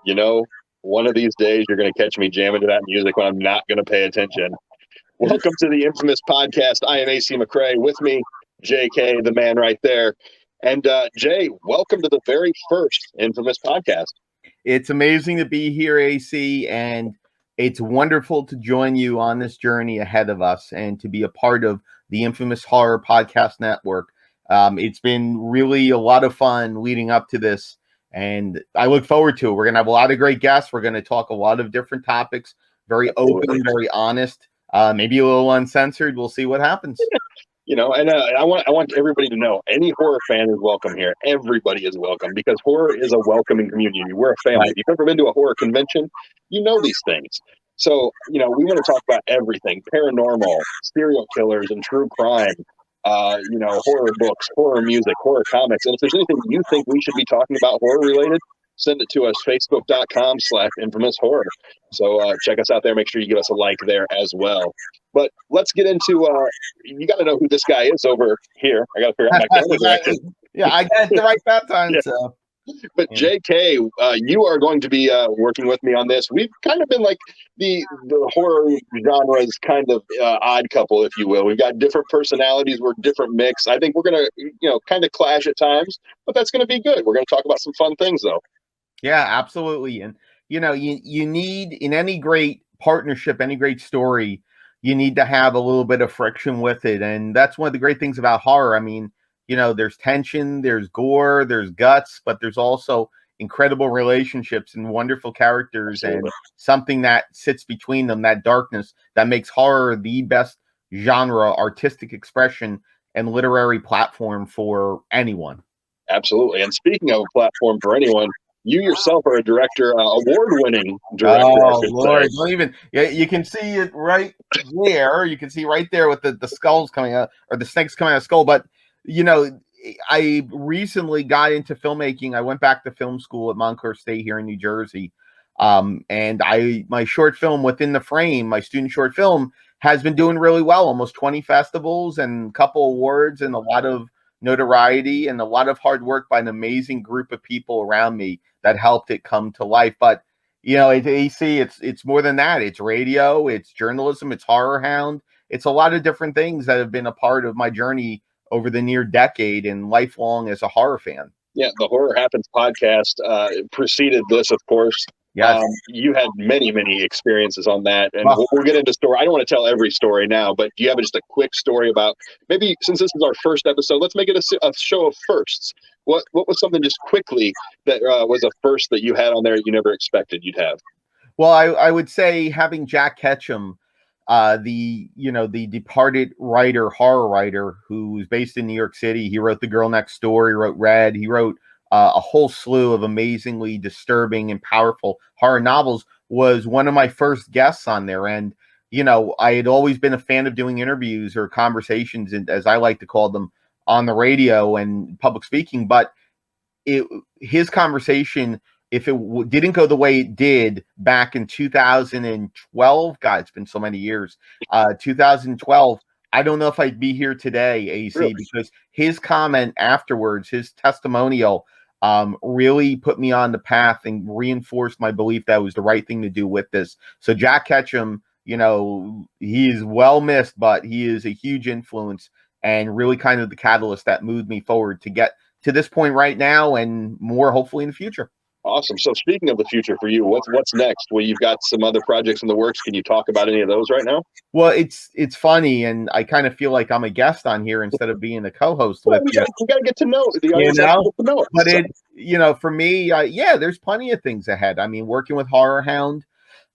You know, one of these days you're going to catch me jamming to that music when I'm not going to pay attention. Welcome to the infamous podcast. I am AC McCrae. With me, JK, the man right there. And Jay, welcome to the very first infamous podcast. It's amazing to be here, AC, and it's wonderful to join you on this journey ahead of us and to be a part of the Infamous Horror Podcast Network. It's been really a lot of fun leading up to this, and I look forward to it. We're going to have a lot of great guests. We're going to talk a lot of different topics, very open, very honest, maybe a little uncensored. We'll see what happens. You know, and I want everybody to know any horror fan is welcome here. Everybody is welcome because horror is a welcoming community. We're a family. If you've ever been to a horror convention, you know these things. So, you know, we want to talk about everything: paranormal, serial killers, and true crime. You know, horror books, horror music, horror comics. And if there's anything you think we should be talking about horror related, send it to us, facebook.com/infamous horror. So check us out there. Make sure you give us a like there as well. But let's get into, you got to know who this guy is over here. I got to figure out my camera direction. Yeah, I got the right that time. Yeah. So. But JK, you are going to be working with me on this. We've kind of been like the horror genre's kind of odd couple, if you will. We've got different personalities. We're different mix. I think we're going to, you know, kind of clash at times, but that's going to be good. We're going to talk about some fun things, though. Yeah, absolutely. And, you know, you need, in any great partnership, any great story, you need to have a little bit of friction with it. And that's one of the great things about horror. I mean, you know, there's tension, there's gore, there's guts, but there's also incredible relationships and wonderful characters. Absolutely. And something that sits between them, that darkness, that makes horror the best genre, artistic expression, and literary platform for anyone. Absolutely. And speaking of a platform for anyone, you yourself are a director, award-winning director. Oh, Lord. Don't even, yeah, you can see it right there. You can see right there with the skulls coming out, or the snakes coming out of the skull. But, you know, I recently got into filmmaking. I went back to film school at Montclair State here in New Jersey. And my short film, Within the Frame, my student short film, has been doing really well. Almost 20 festivals and a couple awards and a lot of notoriety and a lot of hard work by an amazing group of people around me that helped it come to life. But, you know, at AC, it's more than that. It's radio, it's journalism, it's horror hound. It's a lot of different things that have been a part of my journey over the near decade and lifelong as a horror fan. Yeah, the Horror Happens podcast preceded this, of course. Yes. You had many experiences on that, and we'll get into story. I don't want to tell every story now, but do you have just a quick story about, maybe since this is our first episode, let's make it a show of firsts. What was something just quickly that was a first that you had on there that you never expected you'd have? Well, I would say having Jack Ketchum, the departed horror writer who was based in New York City. He wrote The Girl Next Door. He wrote Red. He wrote a whole slew of amazingly disturbing and powerful horror novels, was one of my first guests on there. And, you know, I had always been a fan of doing interviews or conversations, and as I like to call them, on the radio and public speaking. But his conversation, if it didn't go the way it did back in 2012, God, it's been so many years, 2012, I don't know if I'd be here today, AC, really? Because his comment afterwards, his testimonial, really put me on the path and reinforced my belief that was the right thing to do with this. So Jack Ketchum, you know, he is well missed, but he is a huge influence and really kind of the catalyst that moved me forward to get to this point right now and more hopefully in the future. Awesome. So speaking of the future for you, what's next? Well, you've got some other projects in the works. Can you talk about any of those right now? Well, it's funny, and I kind of feel like I'm a guest on here instead of being a co-host with you. You got to get to know the audience. You know, for me, there's plenty of things ahead. I mean, working with Horror Hound,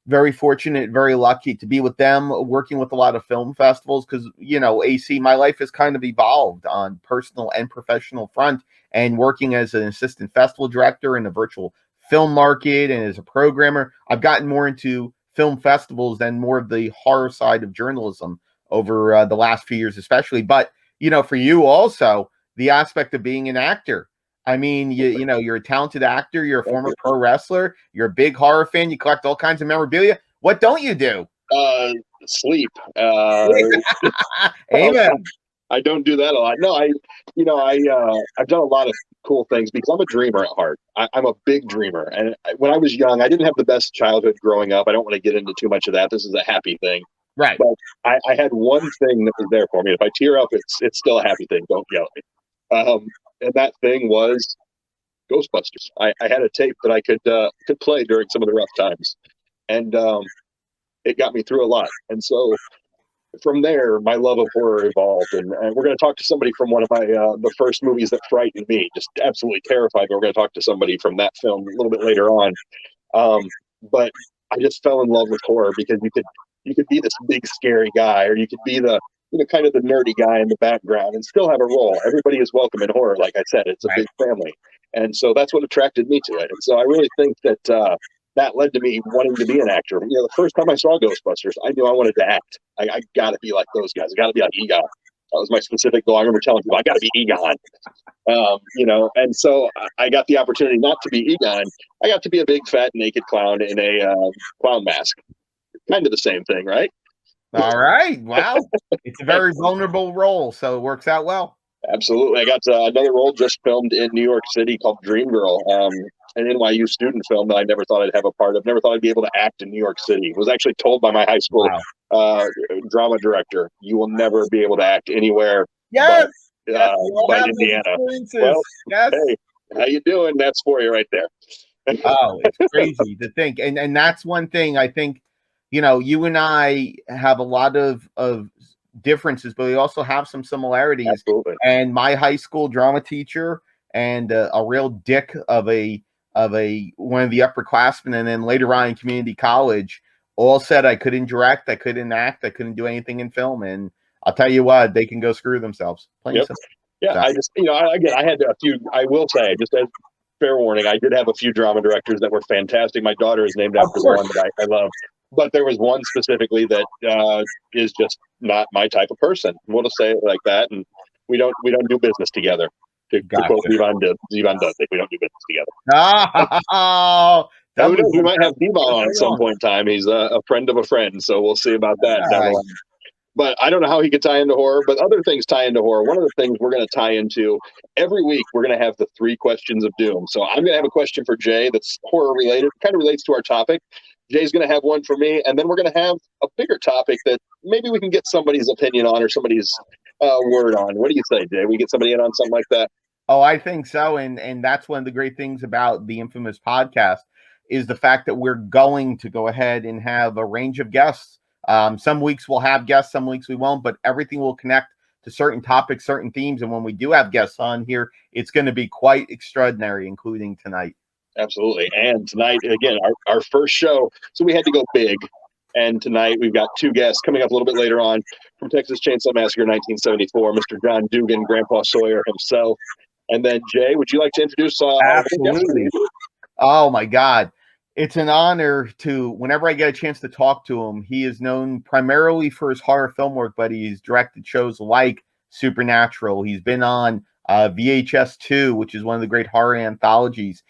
very fortunate, very lucky to be with them, working with a lot of film festivals because, you know, AC, my life has kind of evolved on personal and professional front, and working as an assistant festival director in the virtual film market and as a programmer, I've gotten more into film festivals than more of the horror side of journalism over the last few years, especially. But, you know, for you also, the aspect of being an actor. I mean, you know, you're a talented actor. You're a former pro wrestler. You're a big horror fan. You collect all kinds of memorabilia. What don't you do? Sleep. Amen. I don't do that a lot. No, I've done a lot of cool things because I'm a dreamer at heart. I'm a big dreamer, and when I was young, I didn't have the best childhood growing up. I don't want to get into too much of that. This is a happy thing, Right. but I had one thing that was there for me. If I tear up, it's still a happy thing. Don't yell at me. And that thing was Ghostbusters. I had a tape that I could play during some of the rough times, and it got me through a lot. And so from there, my love of horror evolved, and we're going to talk to somebody from one of my the first movies that frightened me, just absolutely terrified. But we're going to talk to somebody from that film a little bit later on. But I just fell in love with horror because you could be this big scary guy, or you could be the kind of the nerdy guy in the background and still have a role. Everybody is welcome in horror. Like I said, it's a big family, and so that's what attracted me to it. And so I really think that that led to me wanting to be an actor. The first time I saw Ghostbusters, I knew I wanted to act. I got to be like those guys. I got to be like Egon. That was my specific goal. I remember telling people I got to be Egon. And so I got the opportunity not to be Egon. I got to be a big fat naked clown in a clown mask. Kind of the same thing, right? All right. Wow. It's a very vulnerable role, so it works out well. Absolutely. I got another role just filmed in New York City called Dream Girl, an NYU student film that I never thought I'd have a part of. Never thought I'd be able to act in New York City. Was actually told by my high school drama director, "You will never be able to act anywhere yes, but Indiana." Well, yes. Hey, how you doing? That's for you right there. Oh, it's crazy to think. And that's one thing I think, you and I have a lot of differences, but we also have some similarities. Absolutely. And my high school drama teacher and a real dick of one of the upperclassmen, and then later on in community college, all said I couldn't direct, I couldn't act, I couldn't do anything in film. And I'll tell you what, they can go screw themselves. Yep. Yeah, so. I just, I had a few, I will say, just as fair warning, I did have a few drama directors that were fantastic. My daughter is named after the one that I love. But there was one specifically that is just not my type of person. We'll just say it like that, and we don't do business together. To quote Devon Dudley, we don't do business together. Oh, who knows? We might have Devon on at some point in time. He's a friend of a friend, so we'll see about that down the line. But I don't know how he could tie into horror, but other things tie into horror. One of the things we're going to tie into every week, we're going to have the 3 questions of doom. So I'm going to have a question for Jay that's horror related, kind of relates to our topic. Jay's going to have one for me, and then we're going to have a bigger topic that maybe we can get somebody's opinion on or somebody's word on. What do you say, Jay? We get somebody in on something like that? Oh, I think so. And that's one of the great things about the infamous podcast is the fact that we're going to go ahead and have a range of guests. Some weeks we'll have guests, some weeks we won't, but everything will connect to certain topics, certain themes. And when we do have guests on here, it's going to be quite extraordinary, including tonight. Absolutely. And tonight, again, our first show. So we had to go big. And tonight we've got 2 guests coming up a little bit later on from Texas Chainsaw Massacre 1974, Mr. John Dugan, Grandpa Sawyer himself. And then, Jay, would you like to introduce Absolutely. Oh, my God. It's an honor to, whenever I get a chance to talk to him, he is known primarily for his horror film work, but he's directed shows like Supernatural. He's been on VHS 2, which is one of the great horror anthologies.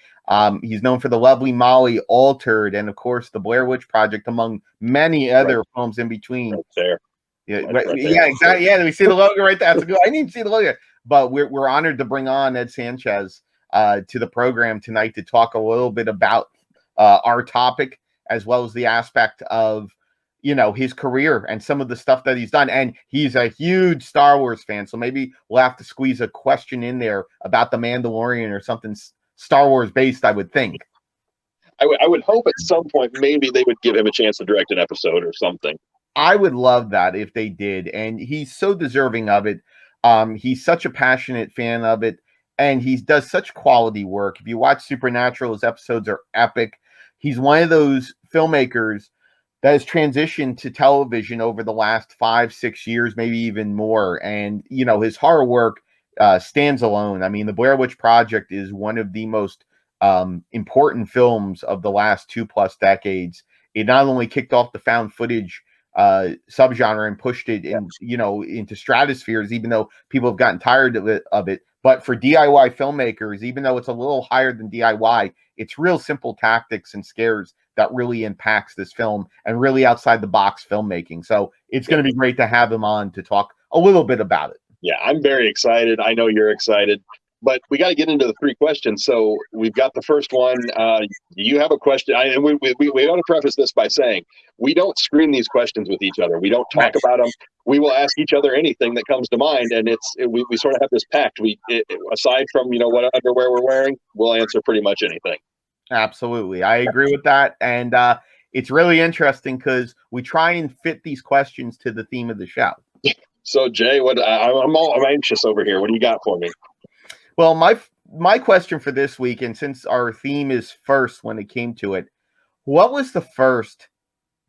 He's known for The Lovely Molly, Altered, and, of course, The Blair Witch Project, among many other films in between. Right there. Yeah, yeah, exactly. Yeah, we see the logo right there. That's good. I need to see the logo. But we're honored to bring on Ed Sanchez to the program tonight to talk a little bit about our topic, as well as the aspect of, his career and some of the stuff that he's done. And he's a huge Star Wars fan. So maybe we'll have to squeeze a question in there about The Mandalorian or something Star Wars based, I would think. I would hope at some point maybe they would give him a chance to direct an episode or something. I would love that if they did. And he's so deserving of it. He's such a passionate fan of it. And he does such quality work. If you watch Supernatural, his episodes are epic. He's one of those filmmakers that has transitioned to television over the last 5-6 years, maybe even more. And, his horror work stands alone. I mean, The Blair Witch Project is one of the most important films of the last 2+ decades. It not only kicked off the found footage subgenre and pushed it into stratospheres, even though people have gotten tired of it. But for DIY filmmakers, even though it's a little higher than DIY, it's real simple tactics and scares that really impacts this film and really outside the box filmmaking. So it's going to be great to have him on to talk a little bit about it. Yeah, I'm very excited. I know you're excited, but we got to get into the three questions. So we've got the first one. You have a question. And we want to preface this by saying we don't screen these questions with each other. We don't talk about them. We will ask each other anything that comes to mind, and we sort of have this pact. Aside from what underwear we're wearing, we'll answer pretty much anything. Absolutely, I agree with that, and it's really interesting because we try and fit these questions to the theme of the show. So Jay, I'm anxious over here. What do you got for me? Well, my question for this week, and since our theme is first when it came to it, what was the first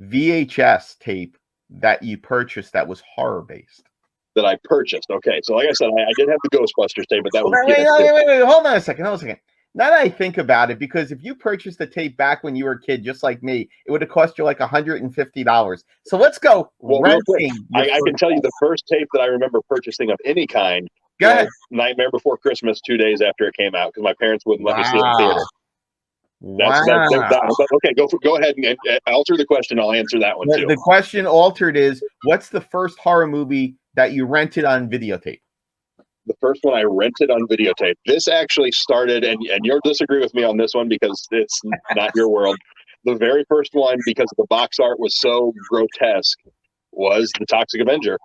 VHS tape that you purchased that was horror based? That I purchased. Okay, so like I said, I did have the Ghostbusters tape, but that was wait. Hold on a second. Now that I think about it, because if you purchased the tape back when you were a kid, just like me, it would have cost you like $150. So let's go. Well, renting. I can tell you the first tape that I remember purchasing of any kind. Go ahead. Nightmare Before Christmas, 2 days after it came out, because my parents wouldn't let me see it in theater. Okay, go ahead and alter the question. I'll answer that one too. The question altered is, what's the first horror movie that you rented on videotape? The first one I rented on videotape. This actually started, and you'll disagree with me on this one because it's not your world. The very first one, because the box art was so grotesque, was the Toxic Avenger.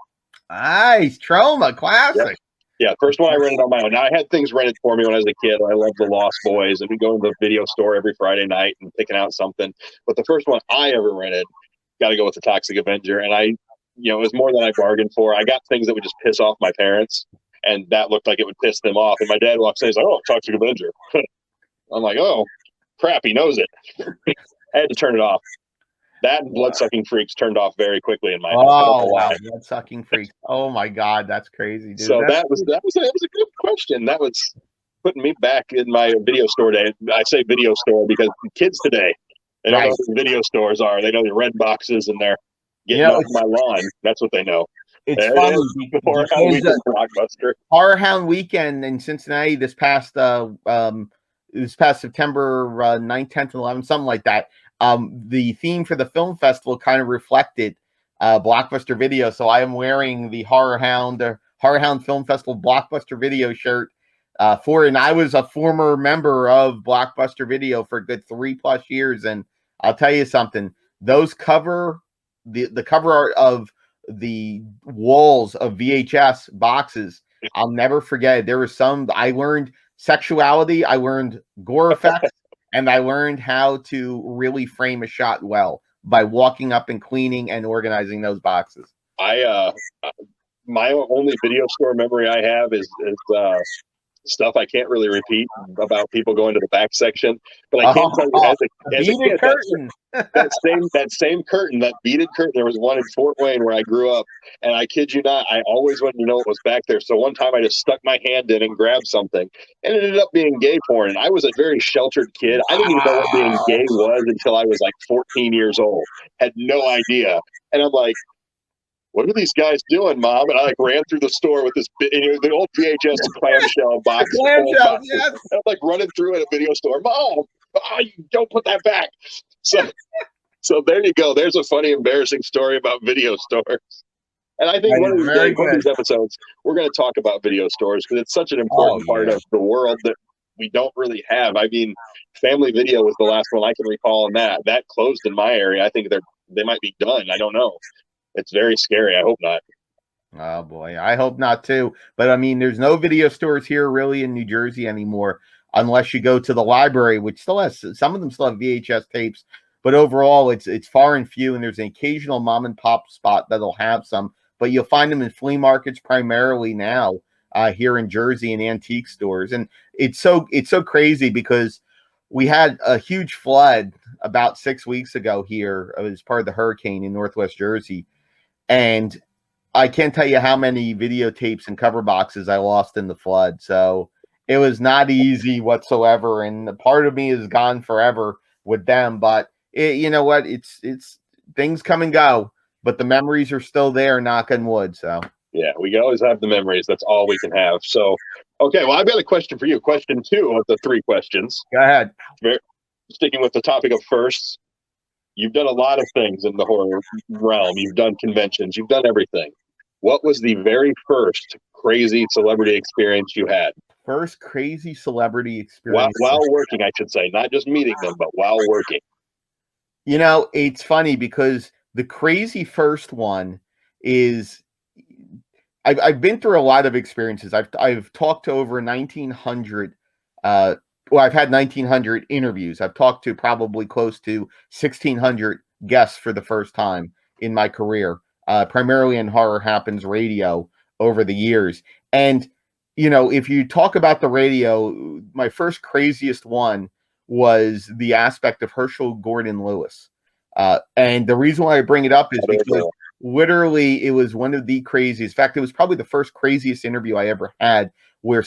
Nice. Trauma, classic. Yeah, first one I rented on my own. Now, I had things rented for me when I was a kid. I loved the Lost Boys, and we'd go to the video store every Friday night and picking out something. But the first one I ever rented, got to go with the Toxic Avenger. And it was more than I bargained for. I got things that would just piss off my parents, and that looked like it would piss them off. And my dad walks in, he's like, "Oh, Toxic Avenger." I'm like, "Oh, crap, he knows it." I had to turn it off. That and Blood-Sucking Freaks turned off very quickly in my house. Oh, wow. Blood-Sucking Freaks. Oh, my God. That's crazy, dude. So that was a good question. That was putting me back in my video store day. I say video store because kids today, they don't know what video stores are. They know the red boxes and they're getting off my lawn. That's what they know. It's funny. Horror Hound Weekend Blockbuster. Horror Hound Weekend in Cincinnati this past September 9th, 10th, and 11th, something like that. The theme for the film festival kind of reflected Blockbuster Video. So I am wearing the Horror Hound Film Festival Blockbuster Video shirt and I was a former member of Blockbuster Video for a good 3+ years. And I'll tell you something, those the cover art of the walls of VHS boxes, I'll never forget. There was I learned sexuality, I learned gore effects, and I learned how to really frame a shot well by walking up and cleaning and organizing those boxes. My only video store memory I have is stuff I can't really repeat about people going to the back section, but I can tell you as a kid, that same curtain, that beaded curtain. There was one in Fort Wayne where I grew up, and I kid you not, I always wanted to know what was back there. So one time I just stuck my hand in and grabbed something, and it ended up being gay porn. And I was a very sheltered kid. I didn't even know what being gay was until I was like 14 years old. Had no idea, and I'm like, "What are these guys doing, Mom?" And I ran through the store with this the old VHS clamshell box. Clamshell, yes. I'm running through at a video store. "Mom, you don't put that back." So there you go. There's a funny, embarrassing story about video stores. And I think one of these episodes, we're going to talk about video stores because it's such an important part of the world that we don't really have. I mean, Family Video was the last one I can recall, and that closed in my area. I think they might be done. I don't know. It's very scary. I hope not. Oh, boy. I hope not, too. But, I mean, there's no video stores here really in New Jersey anymore unless you go to the library, which still has – some of them still have VHS tapes. But overall, it's far and few, and there's an occasional mom-and-pop spot that'll have some. But you'll find them in flea markets primarily now here in Jersey and antique stores. And it's so crazy because we had a huge flood about 6 weeks ago here as part of the hurricane in Northwest Jersey. And I can't tell you how many videotapes and cover boxes I lost in the flood. So it was not easy whatsoever. And part of me is gone forever with them. But you know what? It's things come and go, but the memories are still there, knock on wood. So yeah, we can always have the memories. That's all we can have. So, okay. Well, I've got a question for you. Question 2 of the 3 questions. Go ahead. Sticking with the topic of firsts. You've done a lot of things in the horror realm. You've done conventions. You've done everything. What was the very first crazy celebrity experience you had? First crazy celebrity experience. While working, I should say, not just meeting them, but while working. You know, it's funny because the crazy first one is I've been through a lot of experiences. I've talked to over 1,900. Well, I've had 1,900 interviews. I've talked to probably close to 1,600 guests for the first time in my career, primarily in Horror Happens Radio over the years. And you know, if you talk about the radio, my first craziest one was the aspect of Herschel Gordon Lewis. And the reason why I bring it up is because literally it was one of the craziest. In fact, it was probably the first craziest interview I ever had where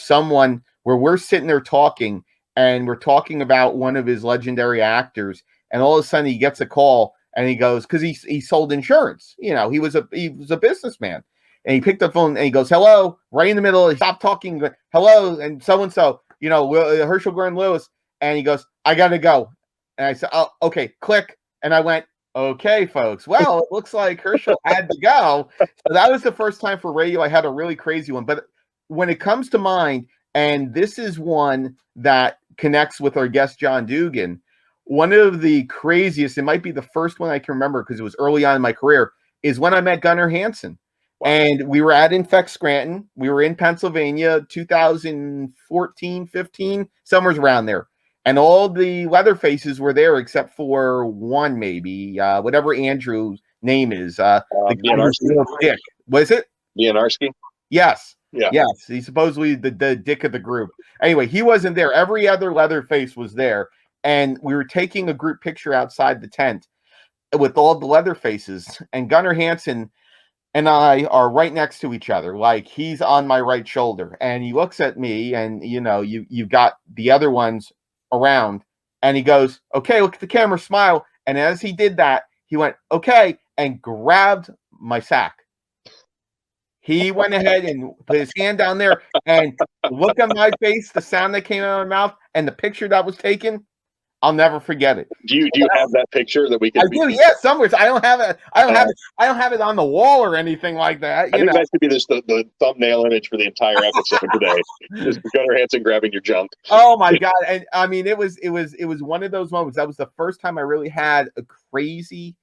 we're sitting there talking and we're talking about one of his legendary actors. And all of a sudden he gets a call and he goes, because he sold insurance. You know, he was a businessman. And he picked up the phone and he goes, hello, right in the middle. He stopped talking, hello, and so, you know, Herschel Gordon Lewis. And he goes, I got to go. And I said, oh, okay, click. And I went, okay, folks. Well, it looks like Herschel had to go. So that was the first time for radio I had a really crazy one. But when it comes to mind, and this is one that connects with our guest, John Dugan, one of the craziest, it might be the first one I can remember because it was early on in my career, is when I met Gunnar Hansen. Wow. And we were at Infect Scranton. We were in Pennsylvania, 2014, 15, somewhere around there. And all the Leatherfaces were there except for one, maybe, whatever Andrew's name is. Dick. Was it? Bianarski? Yes. Yeah. Yes. He's supposedly the dick of the group. Anyway, he wasn't there. Every other Leatherface was there. And we were taking a group picture outside the tent with all the Leatherfaces. And Gunnar Hansen and I are right next to each other. Like he's on my right shoulder. And he looks at me and, you know, you've got the other ones around. And he goes, okay, look at the camera, smile. And as he did that, he went, okay, and grabbed my sack. He went ahead and put his hand down there and look at my face, the sound that came out of my mouth, and the picture that was taken. I'll never forget it. Do you have that picture that we can? I do, yeah, somewhere. I don't have it. I don't have it on the wall or anything like that. I think that should be the thumbnail image for the entire episode today. Just Gunnar Hansen grabbing your junk. Oh my god! And I mean, it was one of those moments. That was the first time I really had a crazy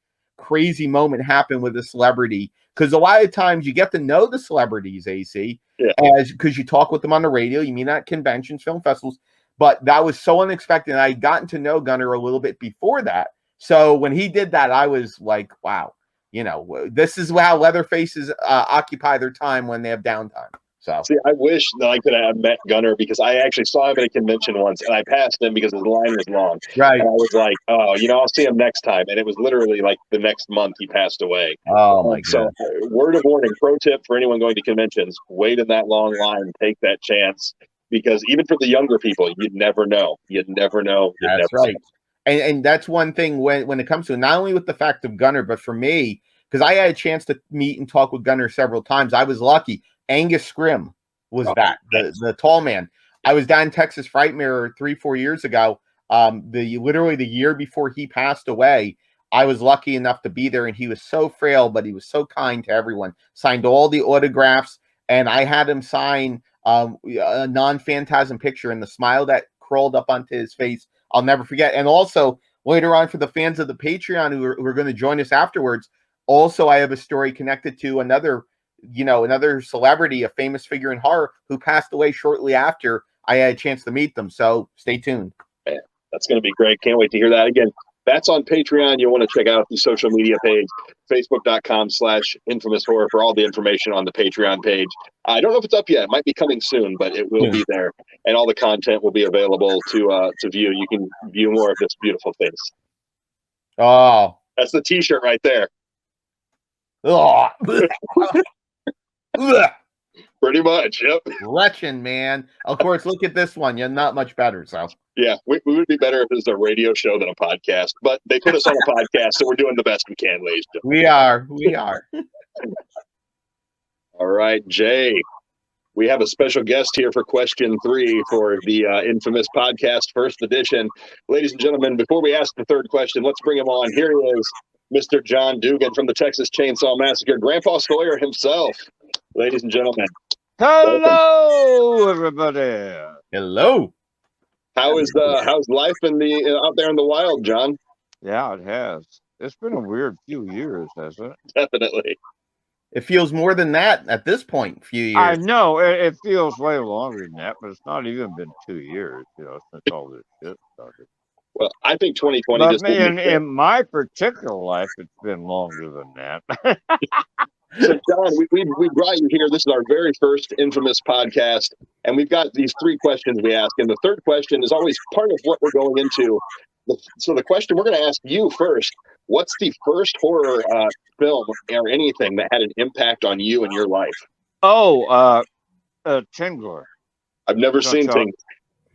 moment happen with a celebrity. Because a lot of times you get to know the celebrities, AC, because you talk with them on the radio, you meet at conventions, film festivals. But that was so unexpected. I'd gotten to know Gunnar a little bit before that. So when he did that, I was like, wow, you know, this is how Leatherfaces occupy their time when they have downtime. So see, I wish that I could have met Gunnar because I actually saw him at a convention once and I passed him because his line was long. Right. And I was like, oh, you know, I'll see him next time. And it was literally like the next month he passed away. Oh my God. So word of warning, pro tip for anyone going to conventions, wait in that long line, take that chance. Because even for the younger people, you'd never know. You'd never know. That's right. And that's one thing when it comes to not only with the fact of Gunnar, but for me, because I had a chance to meet and talk with Gunnar several times. I was lucky. Angus Scrim was the tall man. I was down in Texas Frightmare 3-4 years ago. Literally the year before he passed away, I was lucky enough to be there, and he was so frail, but he was so kind to everyone. Signed all the autographs, and I had him sign a non-phantasm picture, and the smile that crawled up onto his face, I'll never forget. And also later on, for the fans of the Patreon who are going to join us afterwards, also I have a story connected to another celebrity, a famous figure in horror who passed away shortly after I had a chance to meet them. So stay tuned. Man, that's going to be great. Can't wait to hear that. Again, that's on Patreon. You'll want to check out the social media page, facebook.com/infamous-horror for all the information on the Patreon page. I don't know if it's up yet. It might be coming soon, but it will be there. And all the content will be available to view. You can view more of this beautiful face. Oh. That's the t-shirt right there. Oh. Pretty much, yep. Retching, man. Of course, look at this one. You're not much better, so. Yeah, we would be better if it was a radio show than a podcast, but they put us on a podcast, so we're doing the best we can, ladies and gentlemen. We are. All right, Jay. We have a special guest here for question 3 for the infamous podcast first edition. Ladies and gentlemen, before we ask the third question, let's bring him on. Here he is, Mr. John Dugan from the Texas Chainsaw Massacre, Grandpa Sawyer himself. Ladies and gentlemen. Hello, everybody. Hello. How's life in the out there in the wild, John? Yeah, it has. It's been a weird few years, hasn't it? Definitely. It feels more than that at this point. Few years. I know it feels way longer than that, but it's not even been 2 years, since all this shit started. Well, I think 2020 But just didn't in my particular life, it's been longer than that. So, John, we brought you here. This is our very first infamous podcast, and we've got these three questions we ask. And the third question is always part of what we're going into. So, the question we're going to ask you first: what's the first horror film or anything that had an impact on you in your life? Oh, Tingler. I've never seen John. things.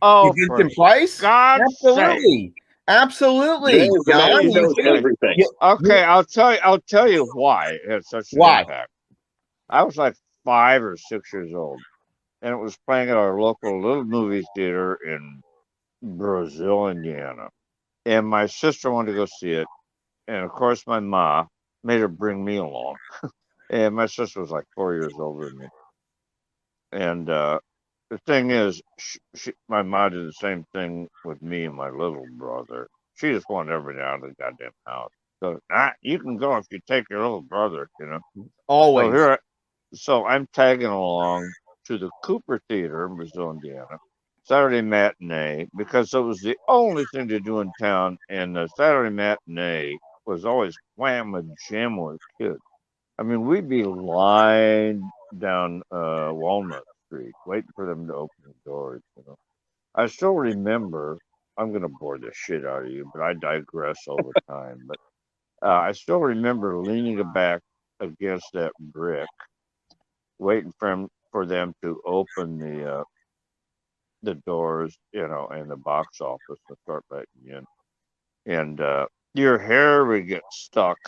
Oh, Vincent Price? God's Absolutely. sake. Absolutely. James, the man who knows Amazing. everything. Okay, I'll tell you why it had such an impact. I was like 5 or 6 years old, and it was playing at our local little movie theater in Brazil, Indiana. And my sister wanted to go see it, and of course my ma made her bring me along. And my sister was like 4 years older than me. And the thing is, my ma did the same thing with me and my little brother. She just wanted everybody out of the goddamn house. So you can go if you take your little brother, Always. So I'm tagging along to the Cooper Theater in Brazil, Indiana, Saturday matinee, because it was the only thing to do in town, and the Saturday matinee was always wham a jam with kids. I mean, we'd be lined down Walnut Street, waiting for them to open the doors. I still remember. I'm gonna bore the shit out of you, but I digress over time. But I still remember leaning back against that brick, waiting for them to open the doors, and the box office to start letting in, and your hair would get stuck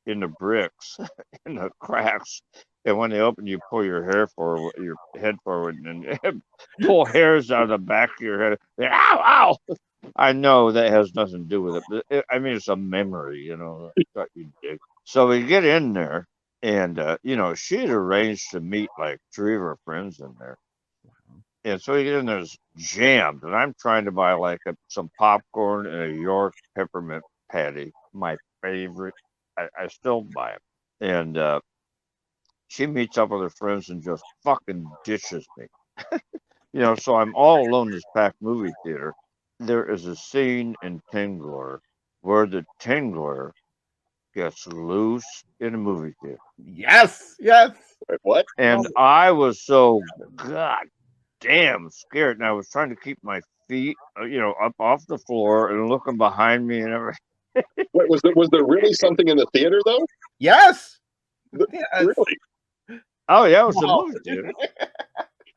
in the bricks, in the cracks. And when they open, you pull your head forward, and pull hairs out of the back of your head. Ow, ow! I know that has nothing to do with it, but it's a memory, that you dig. So we get in there, and she had arranged to meet like 3 of her friends in there. And so we get in there, it's jammed, and I'm trying to buy like some popcorn and a York peppermint patty, my favorite. I still buy it. And she meets up with her friends and just fucking ditches me. So I'm all alone in this packed movie theater. There is a scene in Tingler where the Tingler gets loose in a movie theater. Yes. Wait, what? And I was so goddamn scared, and I was trying to keep my feet, up off the floor and looking behind me and everything. Wait, was there really something in the theater though? Yes. Really? Oh yeah, it was a movie theater.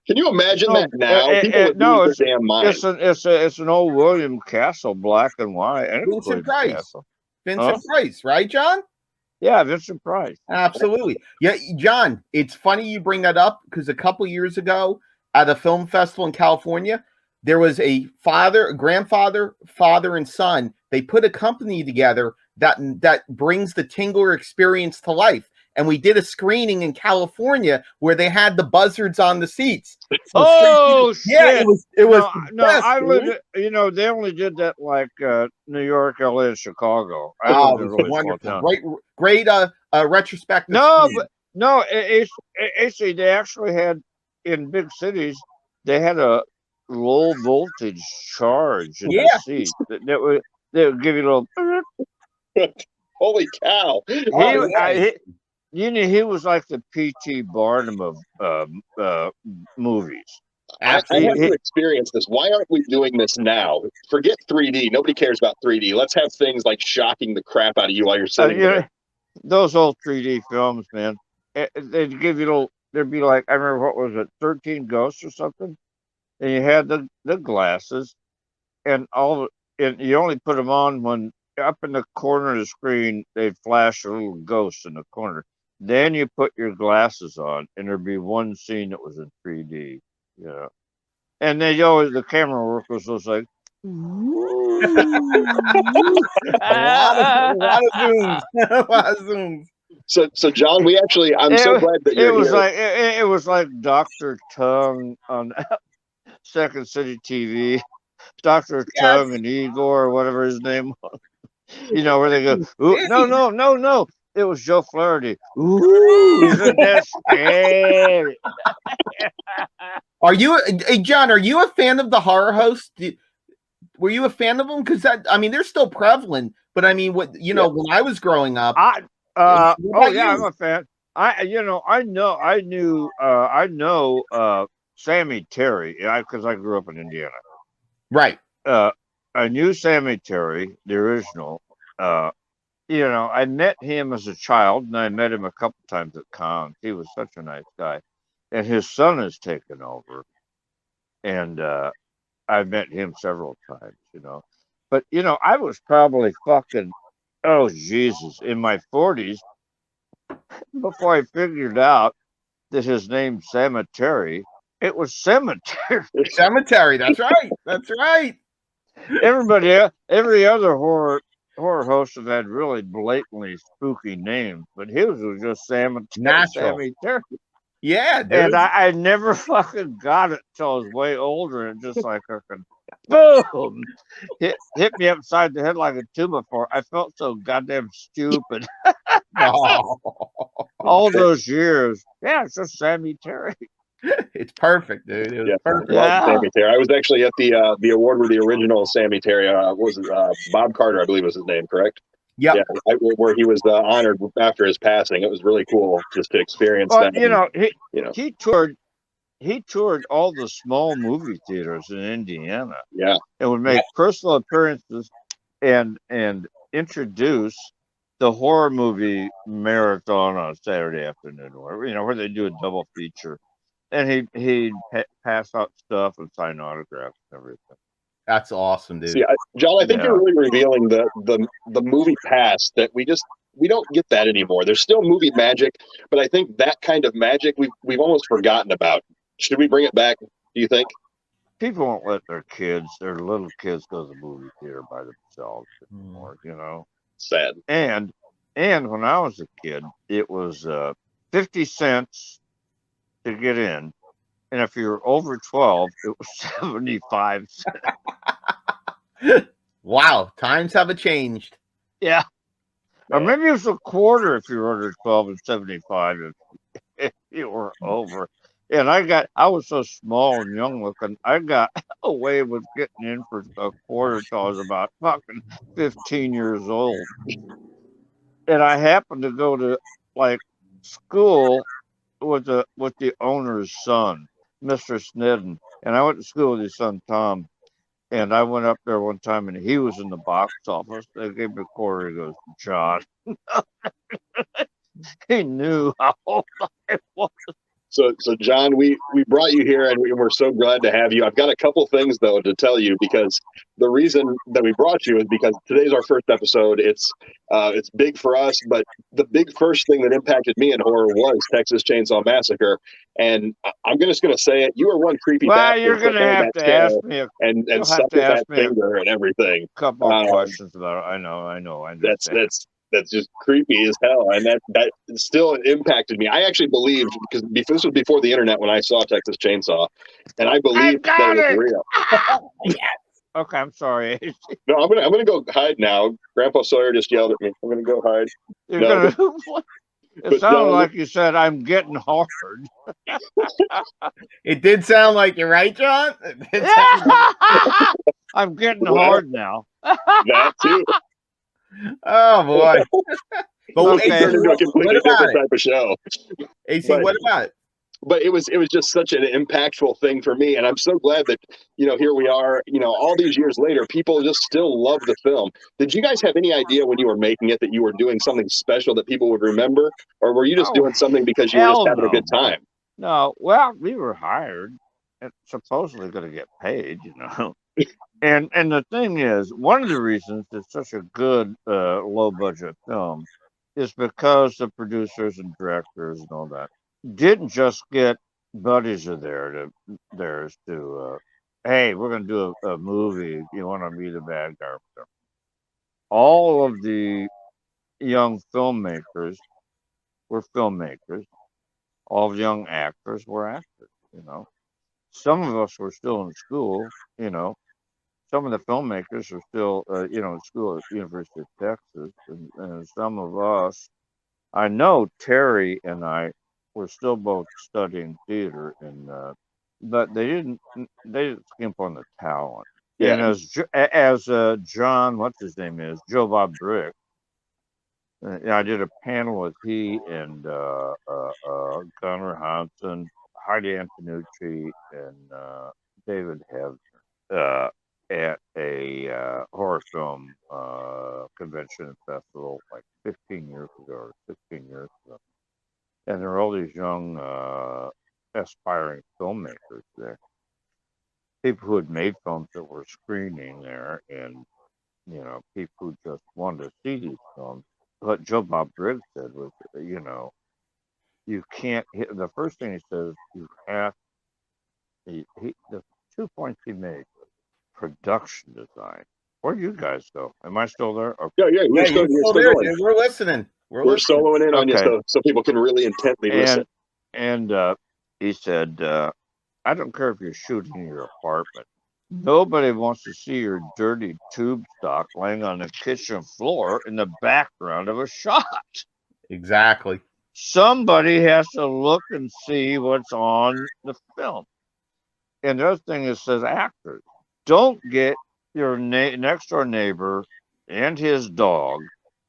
Can you imagine that now? People would lose their damn mind. It's an old William Castle, black and white. Vincent Price. Vincent Price, right, John? Yeah, Vincent Price. Absolutely. Yeah, John, it's funny you bring that up because a couple years ago at a film festival in California, there was a grandfather, father, and son. They put a company together that brings the Tingler experience to life. And we did a screening in California where they had the buzzards on the seats. So shit! Yeah, it was. No, I lived. They only did that like New York, LA, and Chicago. I lived in a really small town. Great retrospective. No, but no, actually, they actually had in big cities. They had a low voltage charge in the seat that would give you a little. Holy cow! He was like the P.T. Barnum of movies. I have to experience this. Why aren't we doing this now? Forget 3D. Nobody cares about 3D. Let's have things like shocking the crap out of you while you're sitting there. Those old 3D films, man. They'd give you there'd be like, I remember, what was it, 13 Ghosts or something? And you had the glasses, and you only put them on when up in the corner of the screen, they'd flash a little ghost in the corner. Then you put your glasses on, and there'd be one scene that was in 3D, And the camera work was just like, a lot of zooms. A lot of zooms. So John, I'm so glad that It you're was here. like it was like Dr. Tongue on Second City TV. Dr. Yes. Tongue and Igor, or whatever his name was. Where they go, ooh, no. It was Joe Flaherty. Ooh, isn't that scary? Are you, hey, John, are you a fan of the horror host? Were you a fan of them? Because they're still prevalent. But I mean, when I was growing up, I'm you? a fan. I know Sammy Terry, because I grew up in Indiana. Right. I knew Sammy Terry, the original. I met him as a child, and I met him a couple times at cons. He was such a nice guy, and his son has taken over, and I met him several times. But I was probably fucking, oh Jesus, in my 40s before I figured out that his name's Cemetery. It was Cemetery. Cemetery. That's right. That's right. Every other horror host have had really blatantly spooky names, but his was just Sammy Terry. Yeah, dude. And I never fucking got it till I was way older, and just like fucking boom, hit me upside the head like a 2x4. I felt so goddamn stupid. All those years. Yeah, it's just Sammy Terry. It's perfect, dude. It was perfect. Love Sammy Terry. I was actually at the award with the original Sammy Terry. Bob Carter, I believe was his name, correct? Yep. Yeah, where he was honored after his passing. It was really cool just to experience that. He toured all the small movie theaters in Indiana. Yeah, and would make personal appearances and introduce the horror movie marathon on a Saturday afternoon, where they do a double feature, and he'd pass out stuff and sign autographs and everything. That's awesome, dude. See, John, I think you're really revealing the movie past that we don't get that anymore. There's still movie magic, but I think that kind of magic we've almost forgotten about. Should we bring it back? Do you think? People won't let their little kids, go to the movie theater by themselves anymore. Sad. And when I was a kid, it was 50 cents to get in, and if you were over 12, it was 75 cents. Wow, times have changed. Yeah. Or maybe it was a quarter if you were under 12 and 75 if you were over. And I was so small and young looking, I got away with getting in for a quarter till I was about fucking 15 years old. And I happened to go to school with the owner's son, Mr. Snedden. And I went to school with his son Tom. And I went up there one time, and he was in the box office. They gave me a quarter. He goes, John. He knew how old I was. So John, we brought you here, and we're so glad to have you. I've got a couple things though to tell you, because the reason that we brought you is because today's our first episode. It's big for us, but the big first thing that impacted me in horror was Texas Chainsaw Massacre, and I'm just gonna say it. You are one creepy bastard. You're gonna have to ask me and suck at that finger and everything. A couple of questions about it. I know. I understand. That's just creepy as hell, and that still impacted me. I actually believed, because this was before the internet, when I saw Texas Chainsaw, and I believed that it was real. Yes. Okay, I'm sorry. No, I'm gonna go hide now. Grandpa Sawyer just yelled at me. I'm gonna go hide. It sounded like you said, "I'm getting hard." It did sound like you're right, John. I'm getting hard now. That too. Oh boy! But it turned into a completely different type of show. AC, what about it? But it was just such an impactful thing for me, and I'm so glad that here we are. All these years later, people just still love the film. Did you guys have any idea when you were making it that you were doing something special that people would remember, or were you just doing something because you were just having a good time? No, well, we were hired and supposedly going to get paid, And the thing is, one of the reasons it's such a good low budget film is because the producers and directors and all that didn't just get buddies of theirs to hey, we're going to do a movie. You want to be the bad guy? All of the young filmmakers were filmmakers. All the young actors were actors. Some of us were still in school. Some of the filmmakers are still, in school at the University of Texas, and some of us. I know Terry and I were still both studying theater, but they didn't skimp on the talent. Yeah. And as John, what's his name is Joe Bob Brick. I did a panel with he and Gunnar Hansen, Heidi Antonucci, and David Hev at a horror film convention and festival like 15 years ago or 16 years ago. And there were all these young aspiring filmmakers there. People who had made films that were screening there, and people who just wanted to see these films. What Joe Bob Briggs said was, you can't hit the first thing he says. You have the 2 points he made was production design. Where do you guys go? Am I still there? Okay. Yeah, Yeah, you're still there, going. dude. We're listening. We're soloing in on you so people can really intently listen. And he said, I don't care if you're shooting in your apartment. Nobody wants to see your dirty tube stock laying on the kitchen floor in the background of a shot. Exactly. Somebody has to look and see what's on the film. And the other thing is, says actors, don't get your next door neighbor and his dog,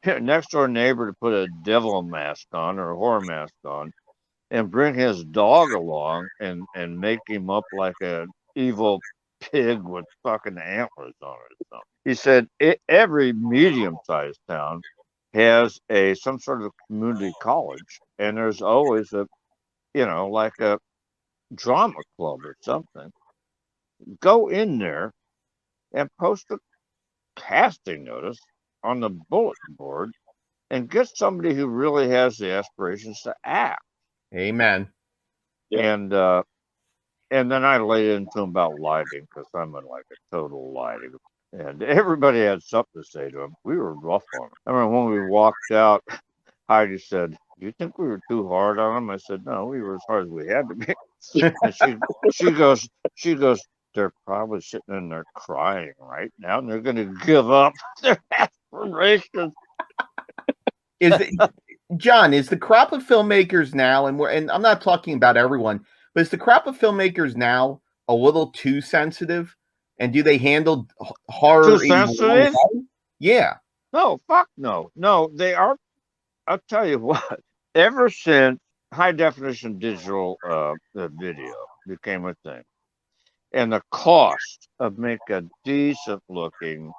next door neighbor, to put a devil mask on or a horror mask on, and bring his dog along and make him up like an evil pig with fucking antlers on it. He said every medium-sized town has some sort of community college, and there's always like a drama club or something. Go in there and post a casting notice on the bulletin board and get somebody who really has the aspirations to act. Amen. Yeah. And then I laid into him about lighting, because I'm in like a total lighting. And everybody had something to say to him. We were rough on him. I remember when we walked out, Heidi said, "Do you think we were too hard on him?" I said, "No, we were as hard as we had to be." And she goes, "They're probably sitting in there crying right now, and they're going to give up their aspirations." John, is the crop of filmmakers now, and I'm not talking about everyone, but is the crop of filmmakers now a little too sensitive? And do they handle horror too sensitive? Yeah. No, fuck no. No, they are. I'll tell you what. Ever since high definition digital video became a thing, and the cost of make a decent looking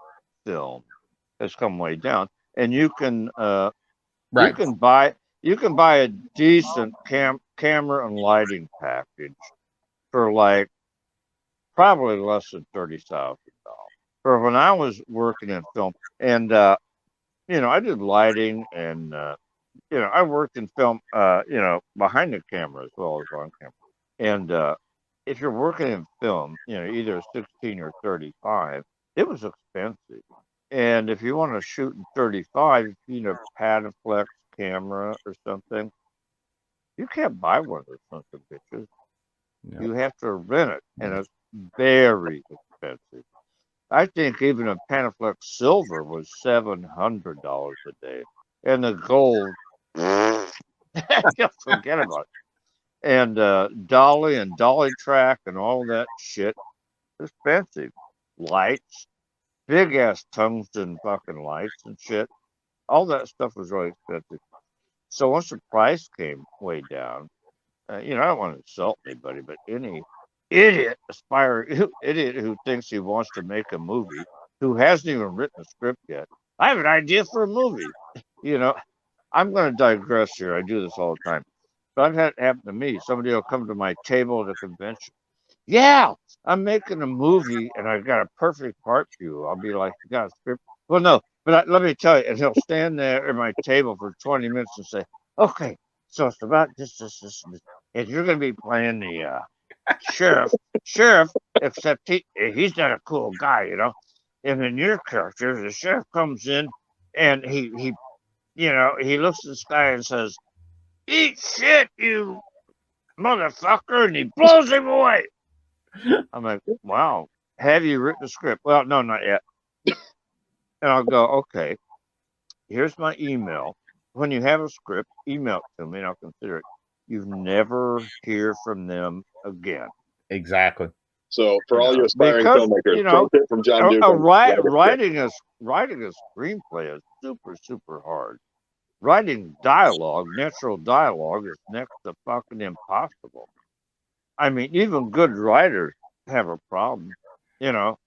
film has come way down, and you can Right. you can buy a decent camera and lighting package for like probably less than $30,000. For when I was working in film, and I did lighting, and I worked in film, behind the camera as well as on camera. And if you're working in film, either 16 or 35, it was expensive. And if you want to shoot in 35, if you need a Panaflex camera or something, you can't buy one of those sons of bitches. No. You have to rent it, and it's very expensive. I think even a Panaflex silver was $700 a day, and the gold, just forget about it. And dolly and dolly track and all that shit, expensive. Lights, big ass tungsten fucking lights and shit. All that stuff was really expensive. So once the price came way down, I don't want to insult anybody, but any idiot who thinks he wants to make a movie, who hasn't even written a script yet. I have an idea for a movie. I'm going to digress here. I do this all the time. But I've had it happen to me. Somebody will come to my table at a convention. Yeah, I'm making a movie, and I've got a perfect part for you. I'll be like, you got a script? Well, no, but let me tell you. And he'll stand there at my table for 20 minutes and say, okay, so it's about this. And you're going to be playing the sheriff, except he's not a cool guy, And then your character, the sheriff, comes in, and he looks at the sky and says, eat shit, you motherfucker, and he blows him away. I'm like, wow, have you written a script? Well, no, not yet. And I'll go, okay, here's my email. When you have a script, email it to me and I'll consider it. You never hear from them again. Exactly. So for all you aspiring because, filmmakers, pro tip from John Dugan. Writing a screenplay is super, super hard. Writing dialogue, natural dialogue, is next to fucking impossible. I mean, even good writers have a problem. You know,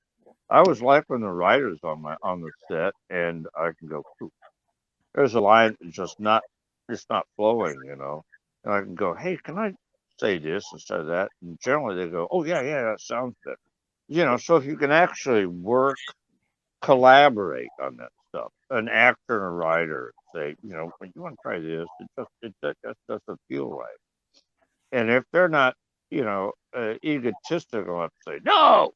I was like when the writers on the set, and I can go, "Poof." There's a line that's just not flowing. You know, and I can go, hey, can I say this instead of that? And generally they go, oh yeah, that sounds good. You know, so if you can actually collaborate on that stuff, an actor and a writer say, you know, when you want to try this, it just doesn't feel right. And if they're not, you know, egotistical enough to say, no,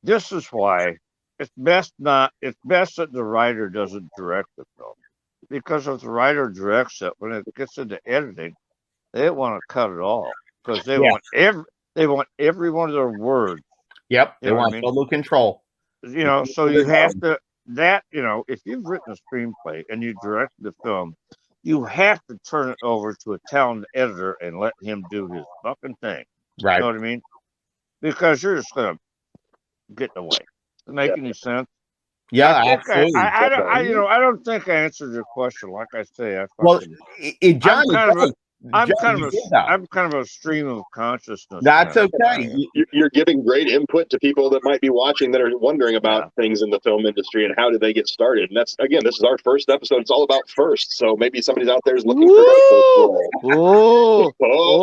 this is why it's best that the writer doesn't direct the film. Because if the writer directs it, when it gets into editing, they want to cut it all. Because they want every one of their words. Yep. They want total control. You know, so you have to, you know, if you've written a screenplay and you directed the film, you have to turn it over to a talented editor and let him do his fucking thing. Right. You know what I mean? Because you're just going to get in the way. Does it make any sense? Yeah, absolutely. I don't think I answered your question. Like I say, John, I'm kind of a stream of consciousness. That's okay. You're giving great input to people that might be watching that are wondering about things in the film industry and how did they get started. And that's, again, this is our first episode. It's all about first. So maybe somebody's out there is looking for their first role.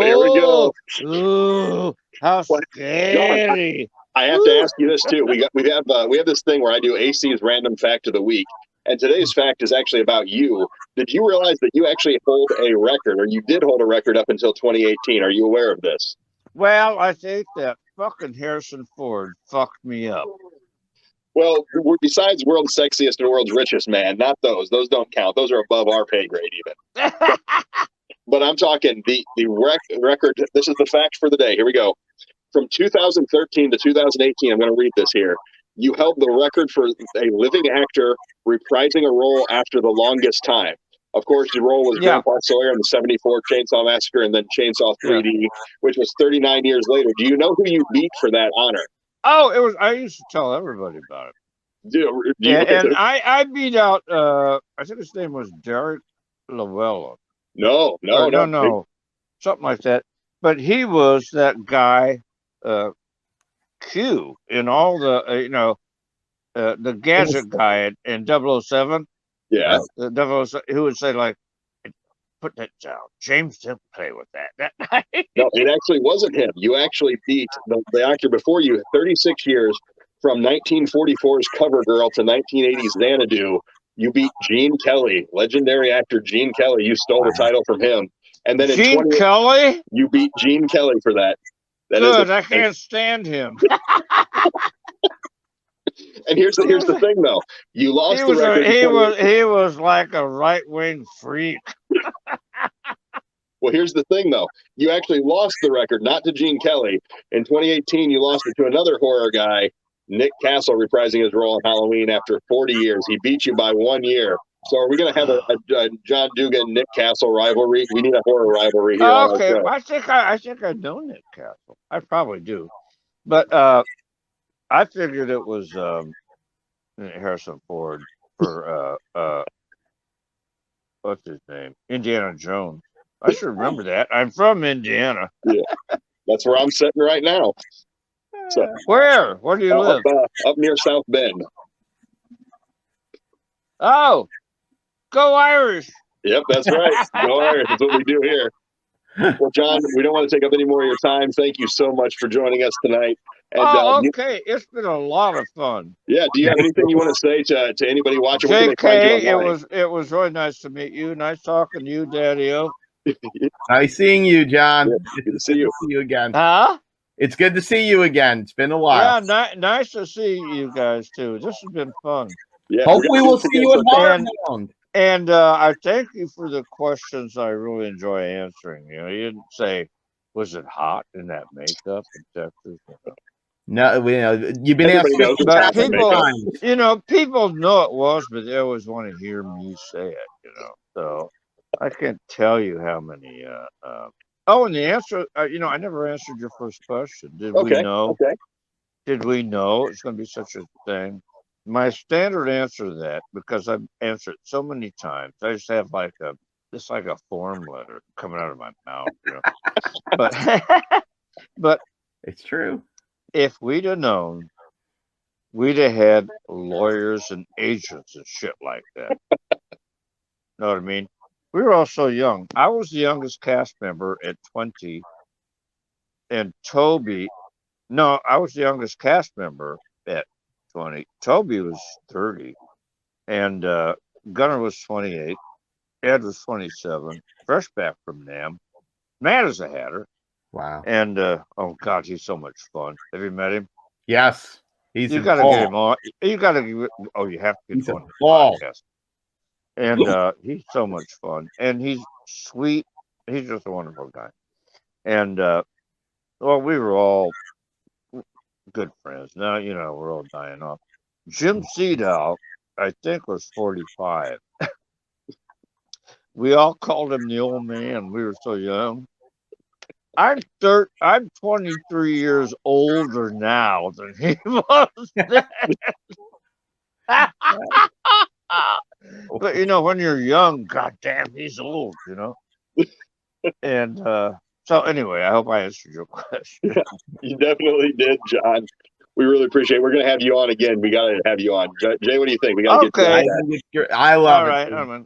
Here we go. Ooh, how scary. I have to ask you this too. We have this thing where I do AC's random fact of the week, and today's fact is actually about you. Did you realize that you actually hold a record, or you did hold a record up until 2018? Are you aware of this? Well, I think that fucking Harrison Ford fucked me up. Well, besides world's sexiest and world's richest man, not those. Those don't count. Those are above our pay grade even. But I'm talking the record. This is the fact for the day. Here we go. From 2013 to 2018, I'm going to read this here. You held the record for a living actor reprising a role after the longest time. Of course, your role was Grandpa Sawyer in the 74 Chainsaw Massacre and then Chainsaw 3D, which was 39 years later. Do you know who you beat for that honor? Oh, it was. I used to tell everybody about it. I beat out, I think his name was Derek Lavella. No. Something like that. But he was that guy, Q, in all the, the gadget guy in 007. Yeah. The 007, who would say, like, put that down. James didn't play with that night. No, it actually wasn't him. You actually beat the actor before you, 36 years, from 1944's Cover Girl to 1980's Xanadu. You beat Gene Kelly, legendary actor Gene Kelly. You stole the title from him. And then Gene Kelly? You beat Gene Kelly for that. Good, I can't stand him. And here's the thing, though. You lost the record. He was like a right-wing freak. Well, here's the thing, though. You actually lost the record, not to Gene Kelly. In 2018, you lost it to another horror guy, Nick Castle, reprising his role in Halloween after 40 years. He beat you by 1 year. So are we going to have a John Dugan, Nick Castle rivalry? We need a horror rivalry here. Okay, I think I know Nick Castle. I probably do. But I figured it was Harrison Ford for what's his name? Indiana Jones. I should remember that. I'm from Indiana. Yeah, that's where I'm sitting right now. So, where do you live? Up near South Bend. Oh, go Irish! Yep, that's right. Go Irish. That's what we do here. Well, John, we don't want to take up any more of your time. Thank you so much for joining us tonight. And, okay. It's been a lot of fun. Yeah. Do you have anything you want to say to anybody watching? JK, it was really nice to meet you. Nice talking to you, Daddy-O. Nice seeing you, John. Yeah, good to see you again. Huh? It's good to see you again. It's been a while. Yeah, nice to see you guys too. This has been fun. Yeah, hopefully we'll see you at Horrorhound. And I thank you for the questions I really enjoy answering. You know, you didn't say, was it hot in that makeup in Texas? No, you've been asked Everybody knows it's 50,000 But hot in people, makeup. times. people know it was, but they always want to hear me say it, So I can't tell you how many. Oh, and the answer, I never answered your first question. Did we Okay. know? Okay. Did we know it's going to be such a thing? My standard answer to that, because I've answered so many times, I just have it's like a form letter coming out of my mouth, But, but It's true. if we'd have known, we'd have had lawyers and agents and shit like that. Know what I mean? We were all so young. I was the youngest cast member at 20, and I was the youngest cast member at 20. Toby was 30, and Gunnar was 28. Ed was 27, fresh back from NAM. Matt is a hatter, Wow. and oh god, he's so much fun. Have you met him? Yes. He's You a got to get him ball. on. You got to. Oh, you have to He's get a on his ball. podcast. And he's so much fun, and he's sweet. He's just a wonderful guy. And well, we were all good friends. Now we're all dying off. Jim Seedow, I think, was 45. We all called him the old man. We were so young. I'm 23 years older now than he was then. But when you're young, goddamn, he's old. And so anyway, I hope I answered your question. You definitely did, John. We really appreciate it. We're going to have you on again. We got to have you on. Jay, what do you think? We got to Okay. get you on I love All it. right, I'm in.